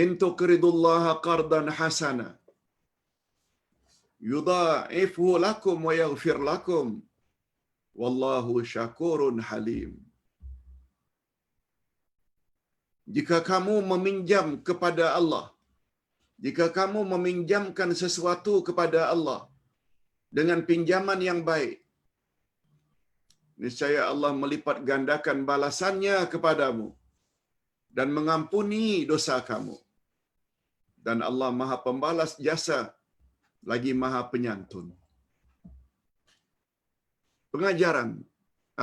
In tuqridullaha qardan hasana, yudha'ifhu lakum wa yaghfir lakum, wallahu syakurun halim. Jika kamu meminjam kepada Allah, jika kamu meminjamkan sesuatu kepada Allah dengan pinjaman yang baik, niscaya Allah melipat gandakan balasannya kepadamu dan mengampuni dosa kamu. Dan Allah Maha Pembalas jasa, lagi Maha Penyantun. Pengajaran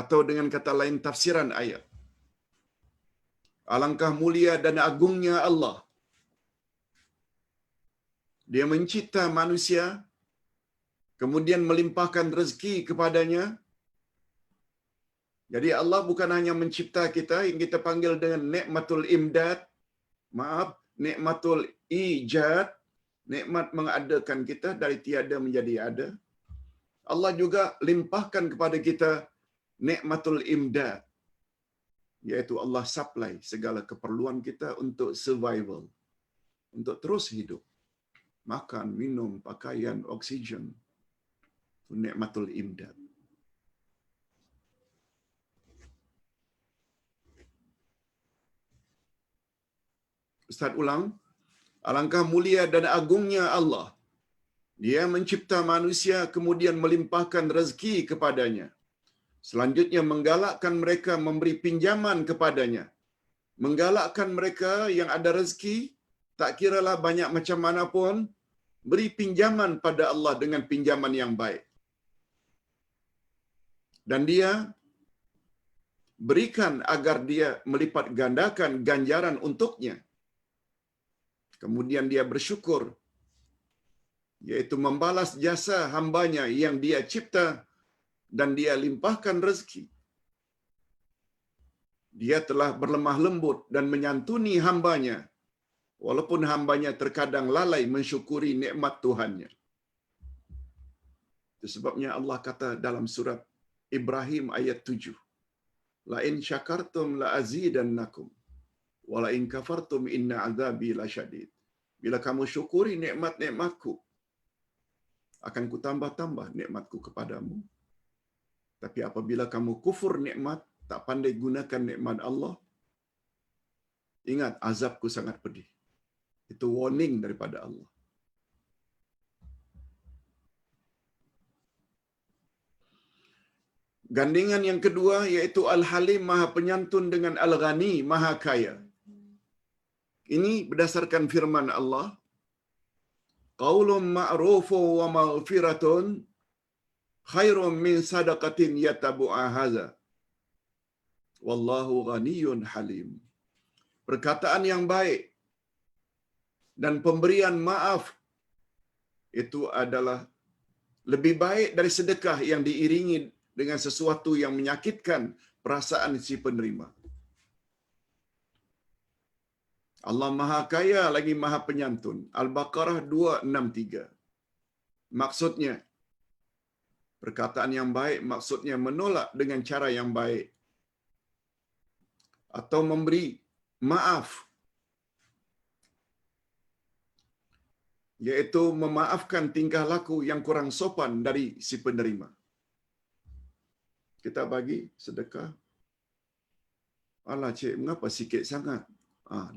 atau dengan kata lain tafsiran ayat. Alangkah mulia dan agungnya Allah. Dia mencipta manusia, kemudian melimpahkan rezeki kepadanya. Jadi Allah bukan hanya mencipta kita yang kita panggil dengan nikmatul imdad, nikmatul ijad, nikmat mengadakan kita dari tiada menjadi ada. Allah juga limpahkan kepada kita nikmatul imdad, yaitu Allah supply segala keperluan kita untuk survival, untuk terus hidup. Makan, minum, pakaian, oksigen. Itu nikmatul imdad. Ustaz ulang, alangkah mulia dan agungnya Allah. Dia mencipta manusia kemudian melimpahkan rezeki kepadanya. Selanjutnya menggalakkan mereka memberi pinjaman kepadanya. Menggalakkan mereka yang ada rezeki, tak kiralah banyak macam mana pun, beri pinjaman pada Allah dengan pinjaman yang baik. Dan dia berikan agar dia melipat gandakan ganjaran untuknya. Kemudian dia bersyukur, yaitu membalas jasa hambanya yang dia cipta dan dia limpahkan rezeki. Dia telah berlemah lembut dan menyantuni hambanya, walaupun hambanya terkadang lalai mensyukuri nikmat Tuhannya. Itu sebabnya Allah kata dalam surat Ibrahim ayat 7, La in syakartum la azidannakum, wa la in kafartum inna azabi lasyadid. Bila kamu syukuri nikmat-nikmatku, akan kutambah-tambah nikmatku kepadamu. Tapi apabila kamu kufur nikmat, tak pandai gunakan nikmat Allah, ingat azabku sangat pedih. Itu warning daripada Allah. Gandingan yang kedua yaitu Al-Halim, Maha Penyantun, dengan Al-Ghani, Maha Kaya. Ini berdasarkan firman Allah, Qaulun ma'rufun wa maghfiratun khairun min sadaqatin yatabu'a hadza. Wallahu ghaniyyun halim. Perkataan yang baik dan pemberian maaf itu adalah lebih baik dari sedekah yang diiringi dengan sesuatu yang menyakitkan perasaan si penerima. Allah Maha Kaya lagi Maha Penyantun. Al-Baqarah 263. Maksudnya, perkataan yang baik maksudnya menolak dengan cara yang baik atau memberi maaf, yaitu memaafkan tingkah laku yang kurang sopan dari si penerima. Kita bagi sedekah, alah cik, mengapa sikit sangat?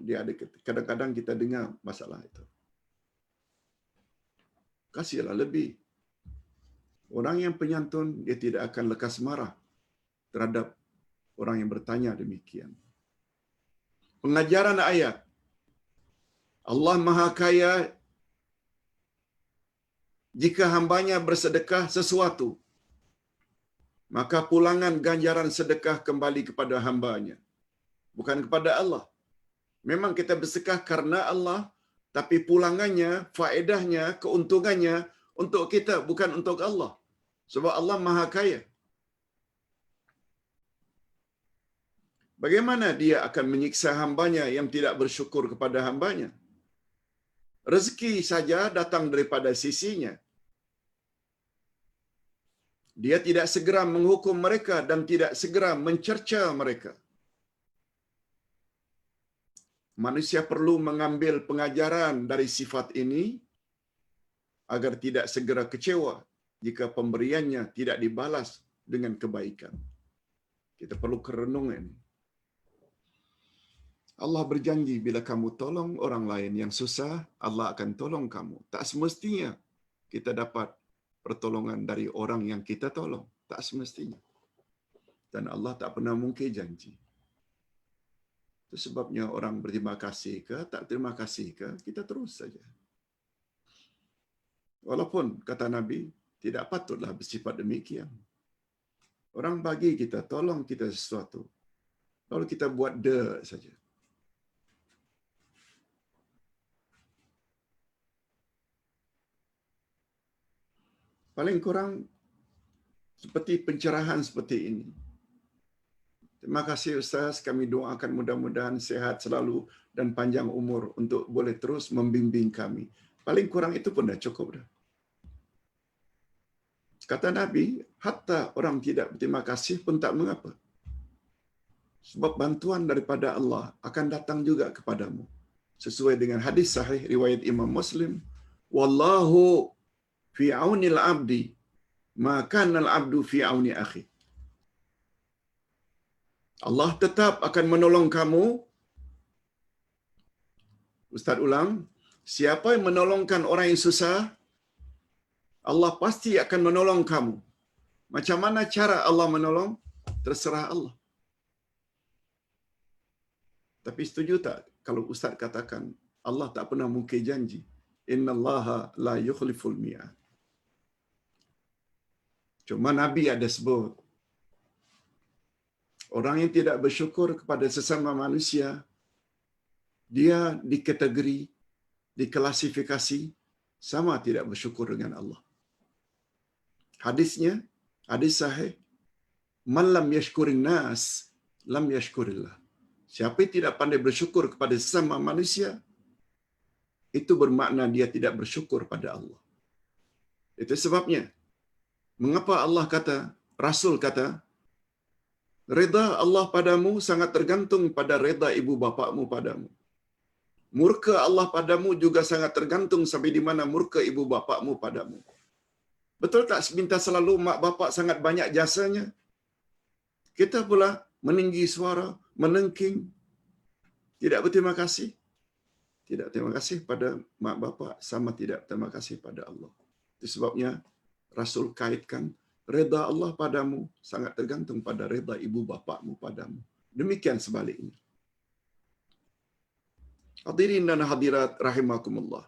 Dia ada, kadang-kadang kita dengar masalah itu. Kasihlah lebih. Orang yang penyantun, dia tidak akan lekas marah terhadap orang yang bertanya demikian. Pengajaran ayat. Allah Maha Kaya jika hambanya bersedekah sesuatu, maka pulangan ganjaran sedekah kembali kepada hambanya, bukan kepada Allah. Memang kita bersedekah karena Allah, tapi pulangannya, faedahnya, keuntungannya untuk kita, bukan untuk Allah. Sebab Allah Maha Kaya. Bagaimana dia akan menyiksa hambanya yang tidak bersyukur kepada hambanya? Rezeki saja datang daripada sisinya. Dia tidak segera menghukum mereka dan tidak segera mencerca mereka. Manusia perlu mengambil pengajaran dari sifat ini agar tidak segera kecewa jika pemberiannya tidak dibalas dengan kebaikan. Kita perlu kerenungan. Allah berjanji bila kamu tolong orang lain yang susah, Allah akan tolong kamu. Tak semestinya kita dapat pertolongan dari orang yang kita tolong. Tak semestinya. Dan Allah tak pernah mungkir janji. Itu sebabnya orang berterima kasih ke, tak terima kasih ke, kita terus saja. Walaupun, kata Nabi, tidak patutlah bersifat demikian. Orang bagi kita, tolong kita sesuatu. Lalu kita buat saja. Paling kurang seperti pencerahan seperti ini. Terima kasih Ustaz, kami doakan mudah-mudahan sehat selalu dan panjang umur untuk boleh terus membimbing kami. Paling kurang itu pun dah cukup dah. Kata Nabi, hatta orang tidak berterima kasih pun tak mengapa. Sebab bantuan daripada Allah akan datang juga kepadamu. Sesuai dengan hadis sahih riwayat Imam Muslim, wallahu fi aunil abdi ma kana al abdu fi auni akhi. Allah tetap akan menolong kamu. Ustaz ulang, siapa yang menolongkan orang yang susah, Allah pasti akan menolong kamu. Macam mana cara Allah menolong? Terserah Allah. Tapi setuju tak kalau Ustaz katakan Allah tak pernah mungkir janji? Innallaha la yukhliful mi'ad. Cuma Nabi ada sebut, orang yang tidak bersyukur kepada sesama manusia, dia dikategori, diklasifikasi sama tidak bersyukur dengan Allah. Hadisnya, hadis sahih, man lam yashkurin nas, lam yashkurillah. Siapa yang tidak pandai bersyukur kepada sesama manusia, itu bermakna dia tidak bersyukur pada Allah. Itu sebabnya, mengapa Allah kata, Rasul kata, reda Allah padamu sangat tergantung pada reda ibu bapakmu padamu. Murka Allah padamu juga sangat tergantung sampai di mana murka ibu bapakmu padamu. Betul tak seminta selalu mak bapak sangat banyak jasanya? Kita pula meninggi suara, menengking, tidak berterima kasih. Tidak terima kasih pada mak bapak sama tidak terima kasih pada Allah. Itu sebabnya Rasul kaitkan reda Allah padamu sangat tergantung pada reda ibu bapakmu padamu. Demikian sebaliknya. Hadirin dan hadirat rahimakumullah.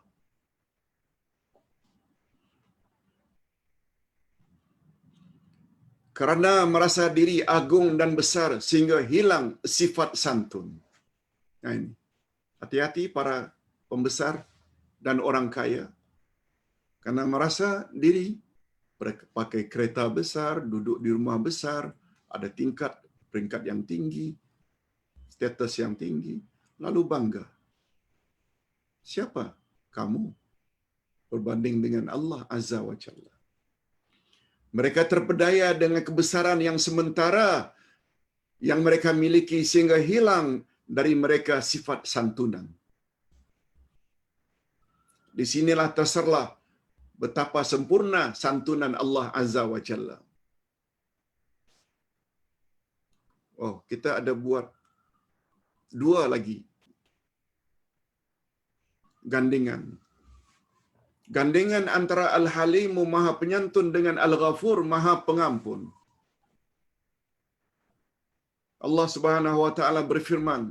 Kerana merasa diri agung dan besar sehingga hilang sifat santun. Nah ini. Hati-hati para pembesar dan orang kaya. Karena merasa diri pakai kereta besar, duduk di rumah besar, ada peringkat yang tinggi, status yang tinggi, lalu bangga. Siapa kamu berbanding dengan Allah Azza wa Jalla? Mereka terpedaya dengan kebesaran yang sementara yang mereka miliki sehingga hilang dari mereka sifat santunan. Di sinilah terserlah betapa sempurna santunan Allah Azza wa Jalla. Oh, kita ada buat dua lagi gandingan. Gandingan antara Al-Halimu Maha Penyantun dengan Al-Ghafur Maha Pengampun. Allah Subhanahu wa taala berfirman,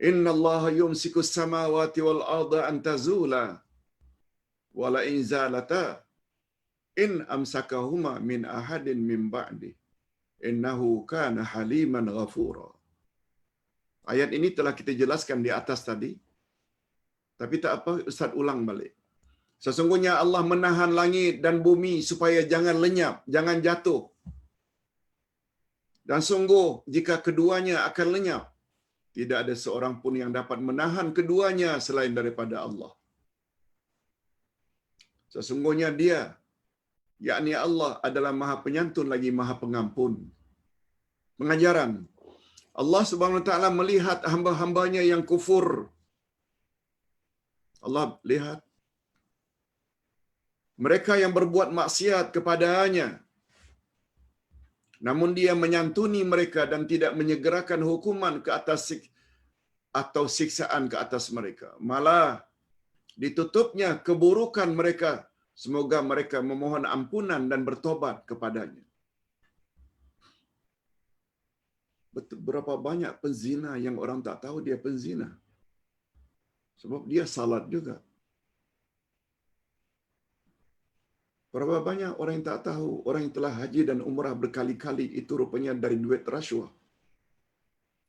"Inna Allah yumsiku as-samawati wal arda an tazula wa la in zalata in amsakahuma min ahadin min ba'di innahu kana haliman ghafura." Ayat ini telah kita jelaskan di atas tadi. Tapi tak apa, Ustaz ulang balik. Sesungguhnya Allah menahan langit dan bumi supaya jangan lenyap, jangan jatuh. Dan sungguh jika keduanya akan lenyap, tidak ada seorang pun yang dapat menahan keduanya selain daripada Allah. Sesungguhnya Dia, yakni Allah, adalah Maha Penyantun lagi Maha Pengampun. Pengajaran. Allah Subhanahu wa taala melihat hamba-hambanya yang kufur. Allah lihat mereka yang berbuat maksiat kepadanya. Namun Dia menyantuni mereka dan tidak menyegerakan hukuman ke atas atau siksaan ke atas mereka. Malah ditutupnya keburukan mereka. Semoga mereka memohon ampunan dan bertobat kepadanya. Berapa banyak penzina yang orang tak tahu dia penzina. Sebab dia salat juga. Berapa banyak orang yang tak tahu, orang yang telah haji dan umrah berkali-kali itu rupanya dari duit rasuah.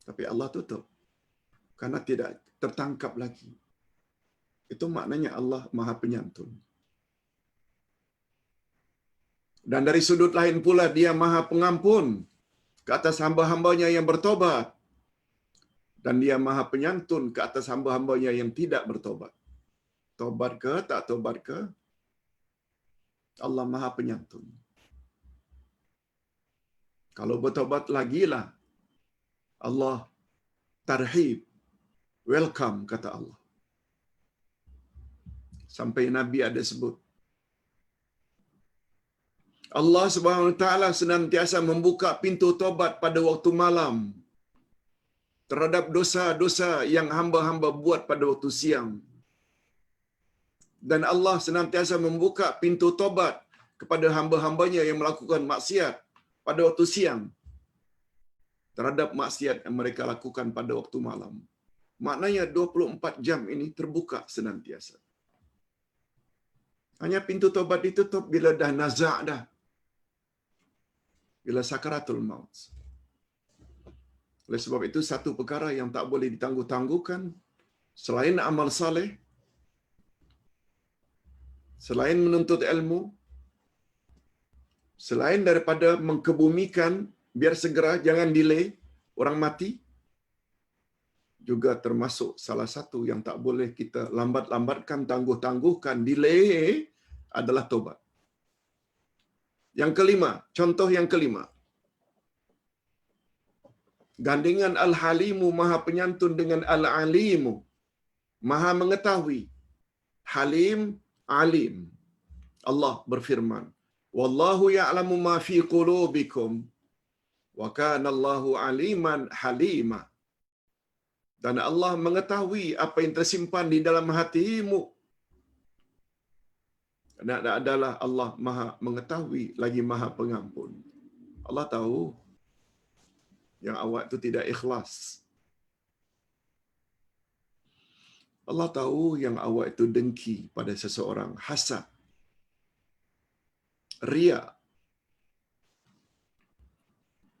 Tapi Allah tutup. Karena tidak tertangkap lagi. Itu maknanya Allah Maha Penyantun. Dan dari sudut lain pula Dia Maha Pengampun ke atas hamba-hambanya yang bertobat. Dan Dia Maha Penyantun ke atas hamba-hambanya yang tidak bertobat. Tobat ke, tak tobat ke, Allah Maha Penyantun. Kalau bertobat lagilah, Allah tarhib, welcome, kata Allah. Sampai Nabi ada sebut, Allah Subhanahu wa taala senantiasa membuka pintu tobat pada waktu malam terhadap dosa-dosa yang hamba-hamba buat pada waktu siang. Dan Allah senantiasa membuka pintu tobat kepada hamba-hambanya yang melakukan maksiat pada waktu siang terhadap maksiat yang mereka lakukan pada waktu malam. Maknanya 24 jam ini terbuka senantiasa. Hanya pintu tobat ditutup bila dah nazak dah. Bila sakaratul maut. Oleh sebab itu satu perkara yang tak boleh ditangguh-tangguhkan selain amal saleh, selain menuntut ilmu, selain daripada mengkebumikan biar segera, jangan delay orang mati, juga termasuk salah satu yang tak boleh kita lambat-lambatkan, tangguh-tangguhkan, delay adalah tobat. Yang kelima, contoh yang kelima. Gandingan Al-Halimu Maha Penyantun dengan Al-Alimu Maha Mengetahui. Halim, Alim. Allah berfirman, "Wallahu ya'lamu ma fi qulubikum wa kana Allahu aliman halima." Dan Allah mengetahui apa yang tersimpan di dalam hatimu. Dan adalah Allah Maha Mengetahui lagi Maha Pengampun. Allah tahu yang awak itu tidak ikhlas. Allah tahu yang awak itu dengki pada seseorang, hasad, riya.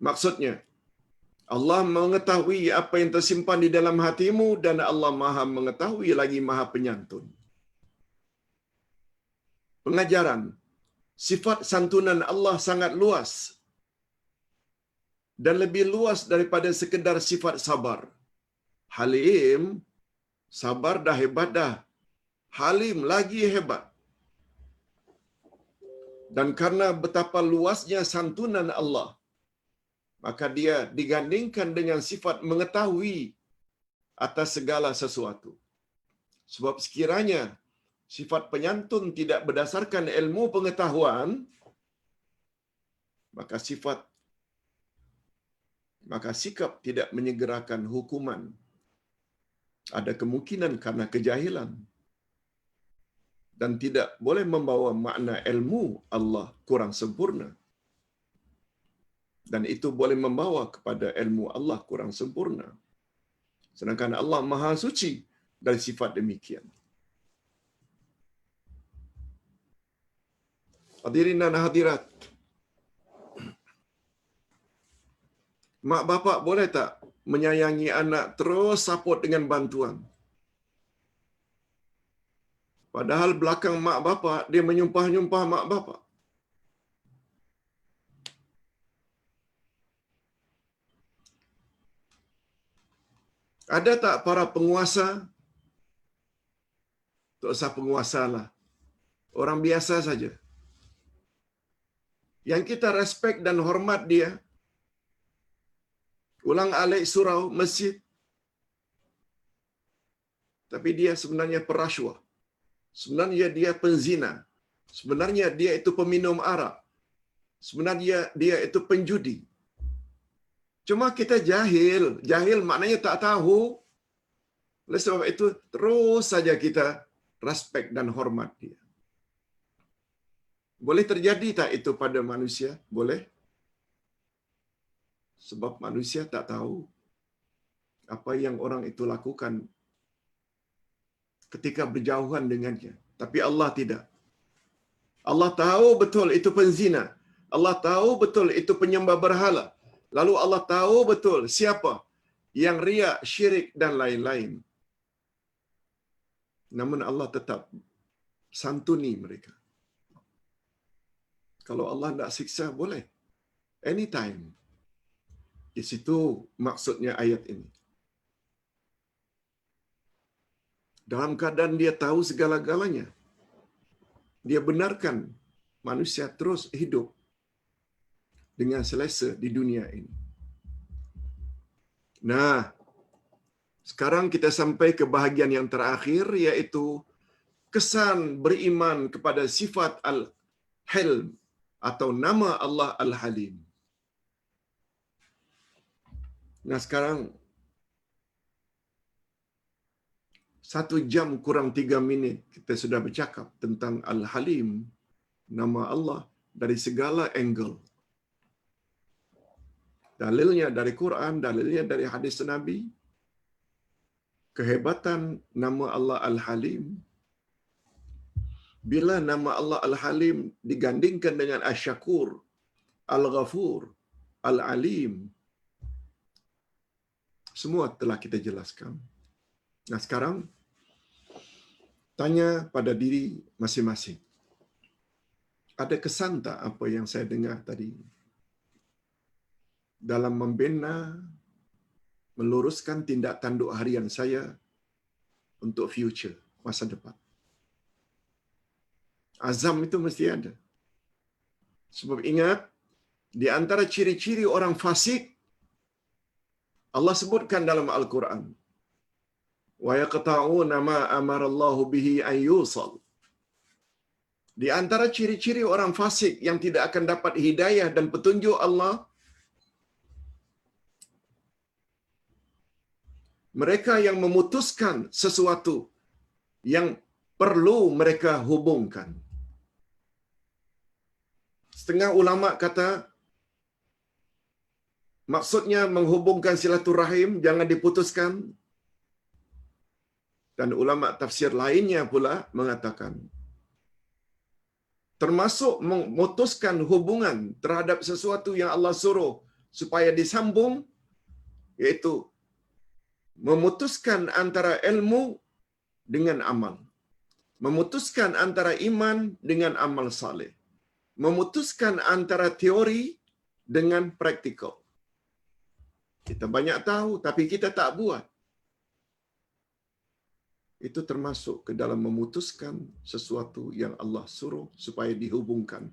Maksudnya, Allah mengetahui apa yang tersimpan di dalam hatimu dan Allah Maha Mengetahui lagi Maha Penyantun. Pengajaran, sifat santunan Allah sangat luas dan lebih luas daripada sekedar sifat sabar. Halim Sabar dah hebat dah. Halim lagi hebat. Dan karena betapa luasnya santunan Allah, maka dia digandingkan dengan sifat mengetahui atas segala sesuatu. Sebab sekiranya sifat penyantun tidak berdasarkan ilmu pengetahuan, maka sikap tidak menyegerakan hukuman. Ada kemungkinan karena kejahilan. Dan tidak boleh membawa makna ilmu Allah kurang sempurna. Dan itu boleh membawa kepada ilmu Allah kurang sempurna. Sedangkan Allah Maha Suci dari sifat demikian. Hadirin dan hadirat, mak bapak boleh tak menyayangi anak terus support dengan bantuan? Padahal belakang mak bapak dia menyumpah-nyumpah mak bapak. Ada tak para penguasa? Tak usah penguasa lah. Orang biasa saja. Yang kita respect dan hormat dia. Ulang alik surau masjid. Tapi dia sebenarnya perasuah. Sebenarnya dia penzina. Sebenarnya dia itu peminum arak. Sebenarnya dia itu penjudi. Cuma kita jahil. Jahil maknanya tak tahu. Oleh sebab itu, terus saja kita respect dan hormat dia. Boleh terjadi tak itu pada manusia? Boleh. Sebab manusia tak tahu apa yang orang itu lakukan ketika berjauhan dengannya. Tapi Allah tidak. Allah tahu betul itu penzina. Allah tahu betul itu penyembah berhala. Lalu Allah tahu betul siapa yang riak, syirik dan lain-lain. Namun Allah tetap santuni mereka. Kalau Allah nak siksa, boleh. Anytime. Di situ maksudnya ayat ini. Dalam keadaan dia tahu segala-galanya, dia benarkan manusia terus hidup dengan selesa di dunia ini. Nah, sekarang kita sampai ke bahagian yang terakhir, iaitu kesan beriman kepada sifat Al-Hilm atau nama Allah Al-Halim. Nah, sekarang 1 jam kurang 3 minit kita sudah bercakap tentang Al-Halim, nama Allah dari segala angle. Dalilnya dari Quran, dalilnya dari hadis Nabi. Kehebatan nama Allah Al-Halim. Bila nama Allah Al-Halim digandingkan dengan Asy-Syakur, Al-Ghafur, Al-Alim, semua telah kita jelaskan. Nah, sekarang tanya pada diri masing-masing. Ada kesan tak apa yang saya dengar tadi? Dalam membina, meluruskan tindak tanduk harian saya untuk future, masa depan. Azam itu mesti ada. Sebab ingat, di antara ciri-ciri orang fasik, Allah sebutkan dalam Al-Quran, wa yaqta'una ma amarallahu bihi an yusal. Di antara ciri-ciri orang fasik yang tidak akan dapat hidayah dan petunjuk Allah, mereka yang memutuskan sesuatu yang perlu mereka hubungkan. Setengah ulama kata, maksudnya menghubungkan silaturahim, jangan diputuskan. Dan ulama tafsir lainnya pula mengatakan, termasuk memutuskan hubungan terhadap sesuatu yang Allah suruh supaya disambung, iaitu memutuskan antara ilmu dengan amal. Memutuskan antara iman dengan amal saleh. Memutuskan antara teori dengan praktikal. Kita banyak tahu, tapi kita tak buat. itu termasuk ke dalam memutuskan sesuatu yang Allah suruh supaya dihubungkan.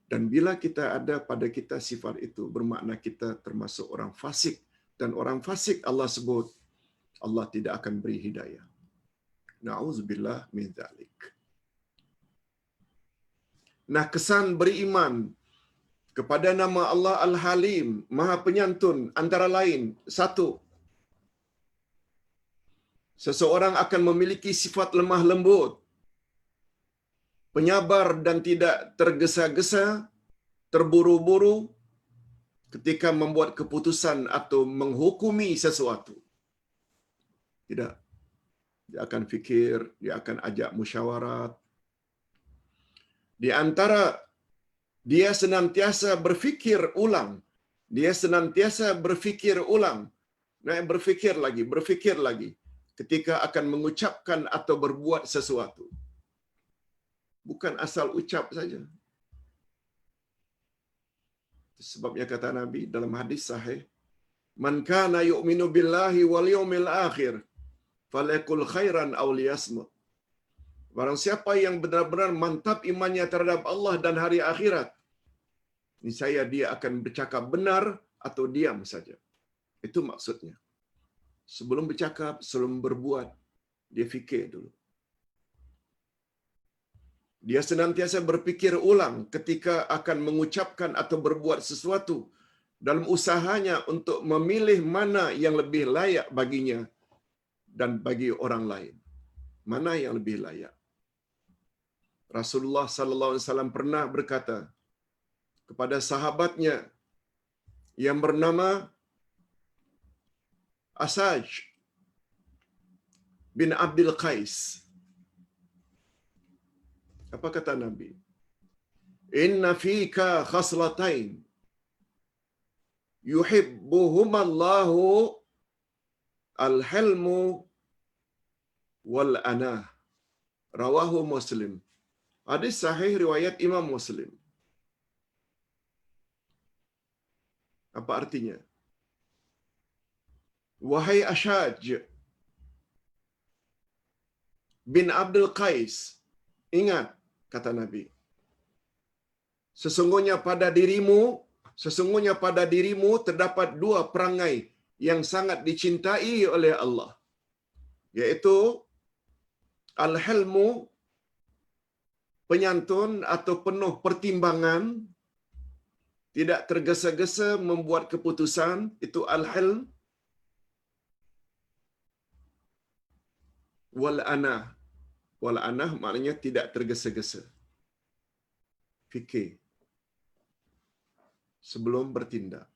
Dan bila kita ada pada kita sifat itu, bermakna kita termasuk orang fasik. Dan orang fasik Allah sebut, Allah tidak akan beri hidayah. Na'udzubillah min dzalik. Nah, kesan beriman kepada nama Allah Al-Halim, Maha Penyantun, antara lain, satu, seseorang akan memiliki sifat lemah lembut, penyabar dan tidak tergesa-gesa, terburu-buru ketika membuat keputusan atau menghukumi sesuatu. Tidak. Dia akan fikir, dia akan ajak musyawarat. Di antara dia senantiasa berfikir ulang. Dia senantiasa berfikir ulang. Berfikir lagi ketika akan mengucapkan atau berbuat sesuatu. Bukan asal ucap saja. Sebabnya kata Nabi dalam hadis sahih, "Man kana yu'minu billahi wal yawmil akhir, falyakul khairan aw liyasmut." Barang siapa yang benar-benar mantap imannya terhadap Allah dan hari akhirat, niscaya dia akan bercakap benar atau diam saja. Itu maksudnya. Sebelum bercakap, sebelum berbuat, dia fikir dulu. Dia senantiasa berfikir ulang ketika akan mengucapkan atau berbuat sesuatu dalam usahanya untuk memilih mana yang lebih layak baginya dan bagi orang lain. Mana yang lebih layak? Rasulullah sallallahu alaihi wasallam pernah berkata kepada sahabatnya yang bernama Asaj bin Abdul Qais. Apa kata Nabi? Inna fika khaslatain yuhibbuhumallahu al-hilmu wal-anah. Rawahu Muslim. Hadis sahih riwayat Imam Muslim. Apa artinya? Wahai Ashaj bin Abdul Qais, ingat, kata Nabi, sesungguhnya pada dirimu terdapat dua perangai yang sangat dicintai oleh Allah, yaitu al-hilmu, penyantun atau penuh pertimbangan, tidak tergesa-gesa membuat keputusan, itu al-hilm, wal-anah. Wal-anah maknanya tidak tergesa-gesa. Fikir sebelum bertindak.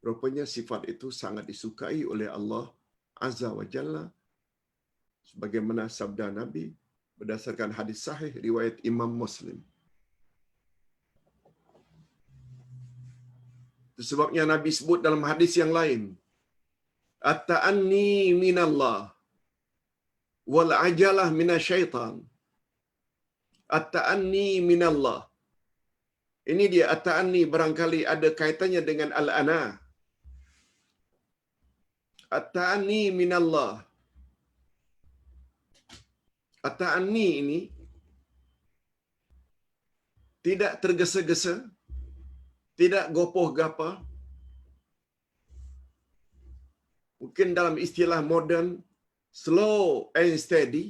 Rupanya sifat itu sangat disukai oleh Allah Azza wa Jalla, sebagaimana sabda Nabi berdasarkan hadis sahih riwayat Imam Muslim. Itu sebabnya Nabi sebut dalam hadis yang lain, at-ta'anni minallah wal ajalah minasyaitan. At-ta'anni minallah. Ini dia at-ta'anni, barangkali ada kaitannya dengan al-ana. At-ta'anni minallah. At-ta'anni ini tidak tergesa-gesa, tidak gopoh-gapah. Mungkin dalam istilah moden, slow and steady.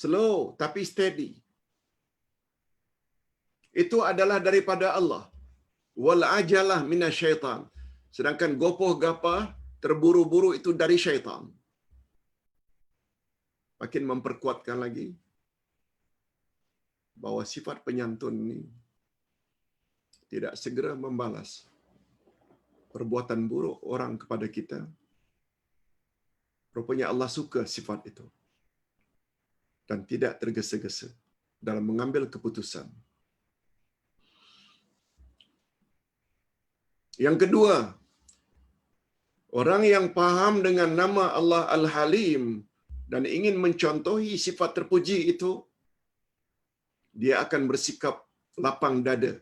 Slow tapi steady. Itu adalah daripada Allah. Wal ajalah minasyaitan. Sedangkan gopoh-gapah, terburu-buru itu dari syaitan. Makin memperkuatkan lagi bahawa sifat penyantun ini tidak segera membalas perbuatan buruk orang kepada kita. Rupanya Allah suka sifat itu. Dan tidak tergesa-gesa dalam mengambil keputusan. Yang kedua, orang yang paham dengan nama Allah Al-Halim dan ingin mencontohi sifat terpuji itu, dia akan bersikap lapang dada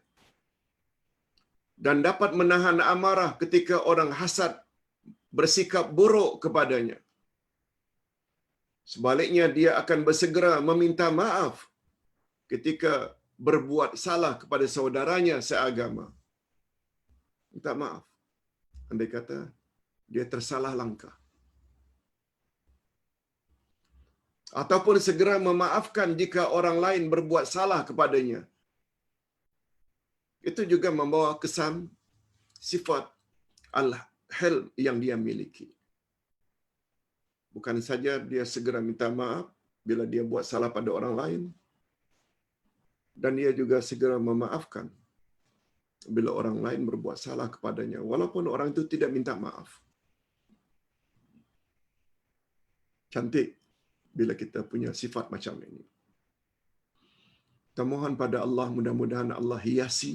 dan dapat menahan amarah ketika orang hasad bersikap buruk kepadanya. Sebaliknya dia akan bersegera meminta maaf ketika berbuat salah kepada saudaranya seagama. Minta maaf. Andai kata dia tersalah langkah. Ataupun segera memaafkan jika orang lain berbuat salah kepadanya. Itu juga membawa kesan sifat al-hilm yang dia miliki. Bukan saja dia segera minta maaf bila dia buat salah pada orang lain, dan dia juga segera memaafkan bila orang lain berbuat salah kepadanya, walaupun orang itu tidak minta maaf. Cantik bila kita punya sifat macam ini. Kita mohon pada Allah, mudah-mudahan Allah hiasi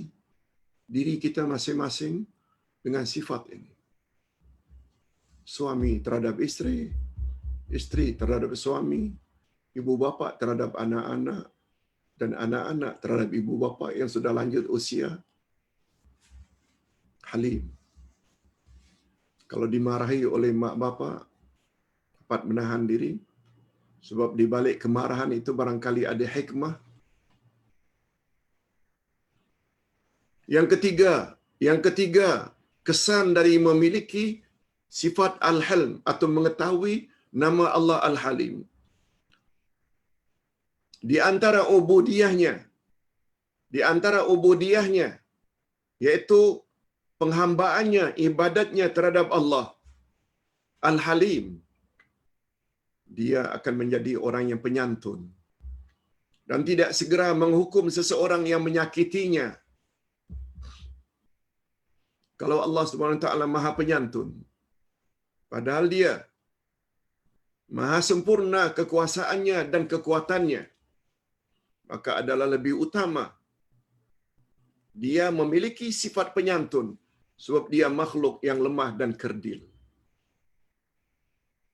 diri kita masing-masing dengan sifat ini. Suami terhadap isteri, isteri terhadap suami, ibu bapa terhadap anak-anak, dan anak-anak terhadap ibu bapa yang sudah lanjut usia. Halim. Kalau dimarahi oleh mak bapa, dapat menahan diri, sebab di balik kemarahan itu barangkali ada hikmah. Yang ketiga, kesan dari memiliki sifat al-hilm atau mengetahui nama Allah al-Halim. Di antara ubudiyahnya, yaitu penghambaannya, ibadatnya terhadap Allah al-Halim, dia akan menjadi orang yang penyantun dan tidak segera menghukum seseorang yang menyakitinya. Kalau Allah Subhanahu Wa Taala Maha Penyantun, padahal dia Maha sempurna kekuasaannya dan kekuatannya, maka adalah lebih utama dia memiliki sifat penyantun, sebab dia makhluk yang lemah dan kerdil.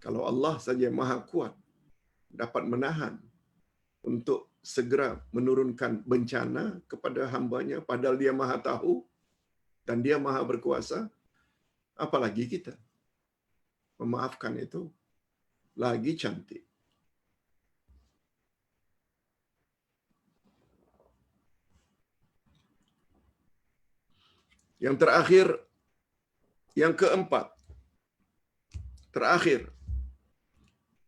Kalau Allah saja Maha Kuat, dapat menahan untuk segera menurunkan bencana kepada hambanya, padahal dia Maha Tahu dan dia Maha Berkuasa, apalagi kita. Memaafkan itu lagi cantik. Yang terakhir, yang keempat, terakhir,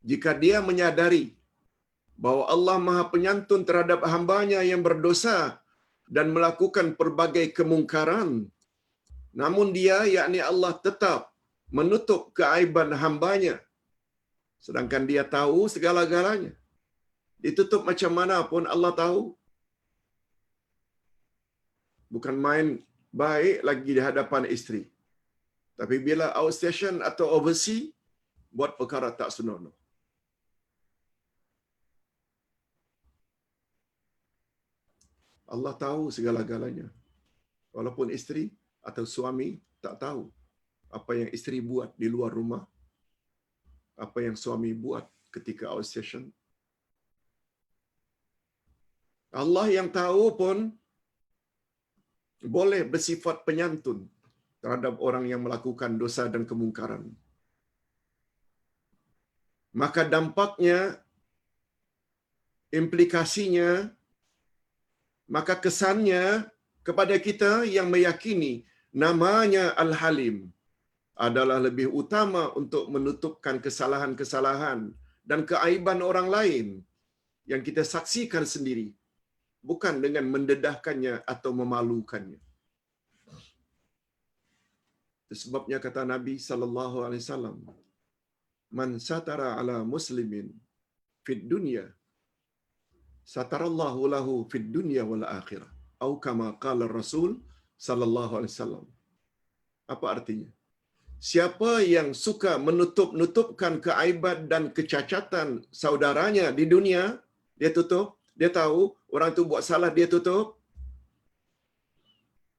jika dia menyadari bahwa Allah Maha Penyantun terhadap hambanya yang berdosa dan melakukan pelbagai kemungkaran, namun dia, yakni Allah, tetap menutup keaiban hambanya, sedangkan dia tahu segala-galanya. Ditutup macam mana pun Allah tahu. Bukan main baik lagi di hadapan isteri, tapi bila outstation atau overseas, buat perkara tak senonoh. Allah tahu segala-galanya. Walaupun isteri atau suami tak tahu apa yang isteri buat di luar rumah, apa yang suami buat ketika outstation. Allah yang tahu pun boleh bersifat penyantun terhadap orang yang melakukan dosa dan kemungkaran. Maka dampaknya, implikasinya, maka kesannya kepada kita yang meyakini namanya Al-Halim adalah lebih utama untuk menutupkan kesalahan-kesalahan dan keaiban orang lain yang kita saksikan sendiri, bukan dengan mendedahkannya atau memalukannya. Sebabnya kata Nabi sallallahu alaihi wasallam, "Man satara ala muslimin fid dunya, satarallahu lahu fid dunya wal akhirah." Atau kama qala Rasul sallallahu alaihi wasallam. Apa artinya? Siapa yang suka menutup-nutupkan keaiban dan kecacatan saudaranya di dunia, dia tutup, dia tahu orang itu buat salah, dia tutup,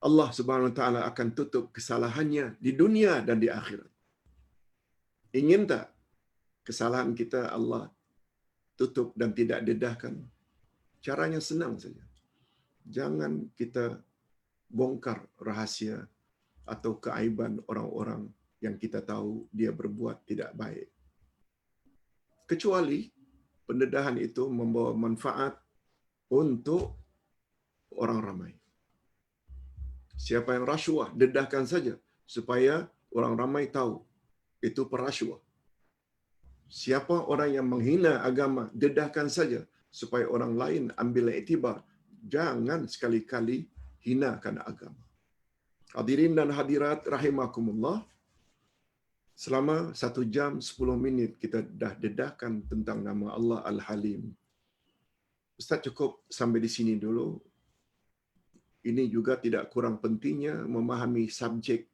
Allah Subhanahu Wa Taala akan tutup kesalahannya di dunia dan di akhirat. Ingin tak kesalahan kita Allah tutup dan tidak dedahkan? Caranya senang saja. Jangan kita bongkar rahasia atau keaiban orang-orang yang kita tahu dia berbuat tidak baik. Kecuali pendedahan itu membawa manfaat untuk orang ramai. Siapa yang rasuah, dedahkan saja supaya orang ramai tahu itu perasuah. Siapa orang yang menghina agama, dedahkan saja supaya orang lain ambil iktibar. Jangan sekali-kali hinakan agama. Hadirin dan hadirat rahimakumullah, selama 1 jam 10 minit kita dah dedahkan tentang nama Allah Al-Halim. Ustaz cukup sampai di sini dulu. Ini juga tidak kurang pentingnya memahami subjek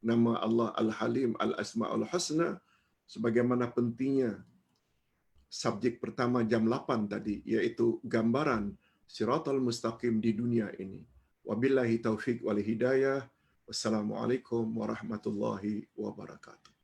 nama Allah Al-Halim, Al-Asma'ul Husna, sebagaimana pentingnya subjek pertama jam 8 tadi, iaitu gambaran Siratal Mustaqim di dunia ini. Wabillahi taufiq wal hidayah. Wassalamualaikum warahmatullahi wabarakatuh.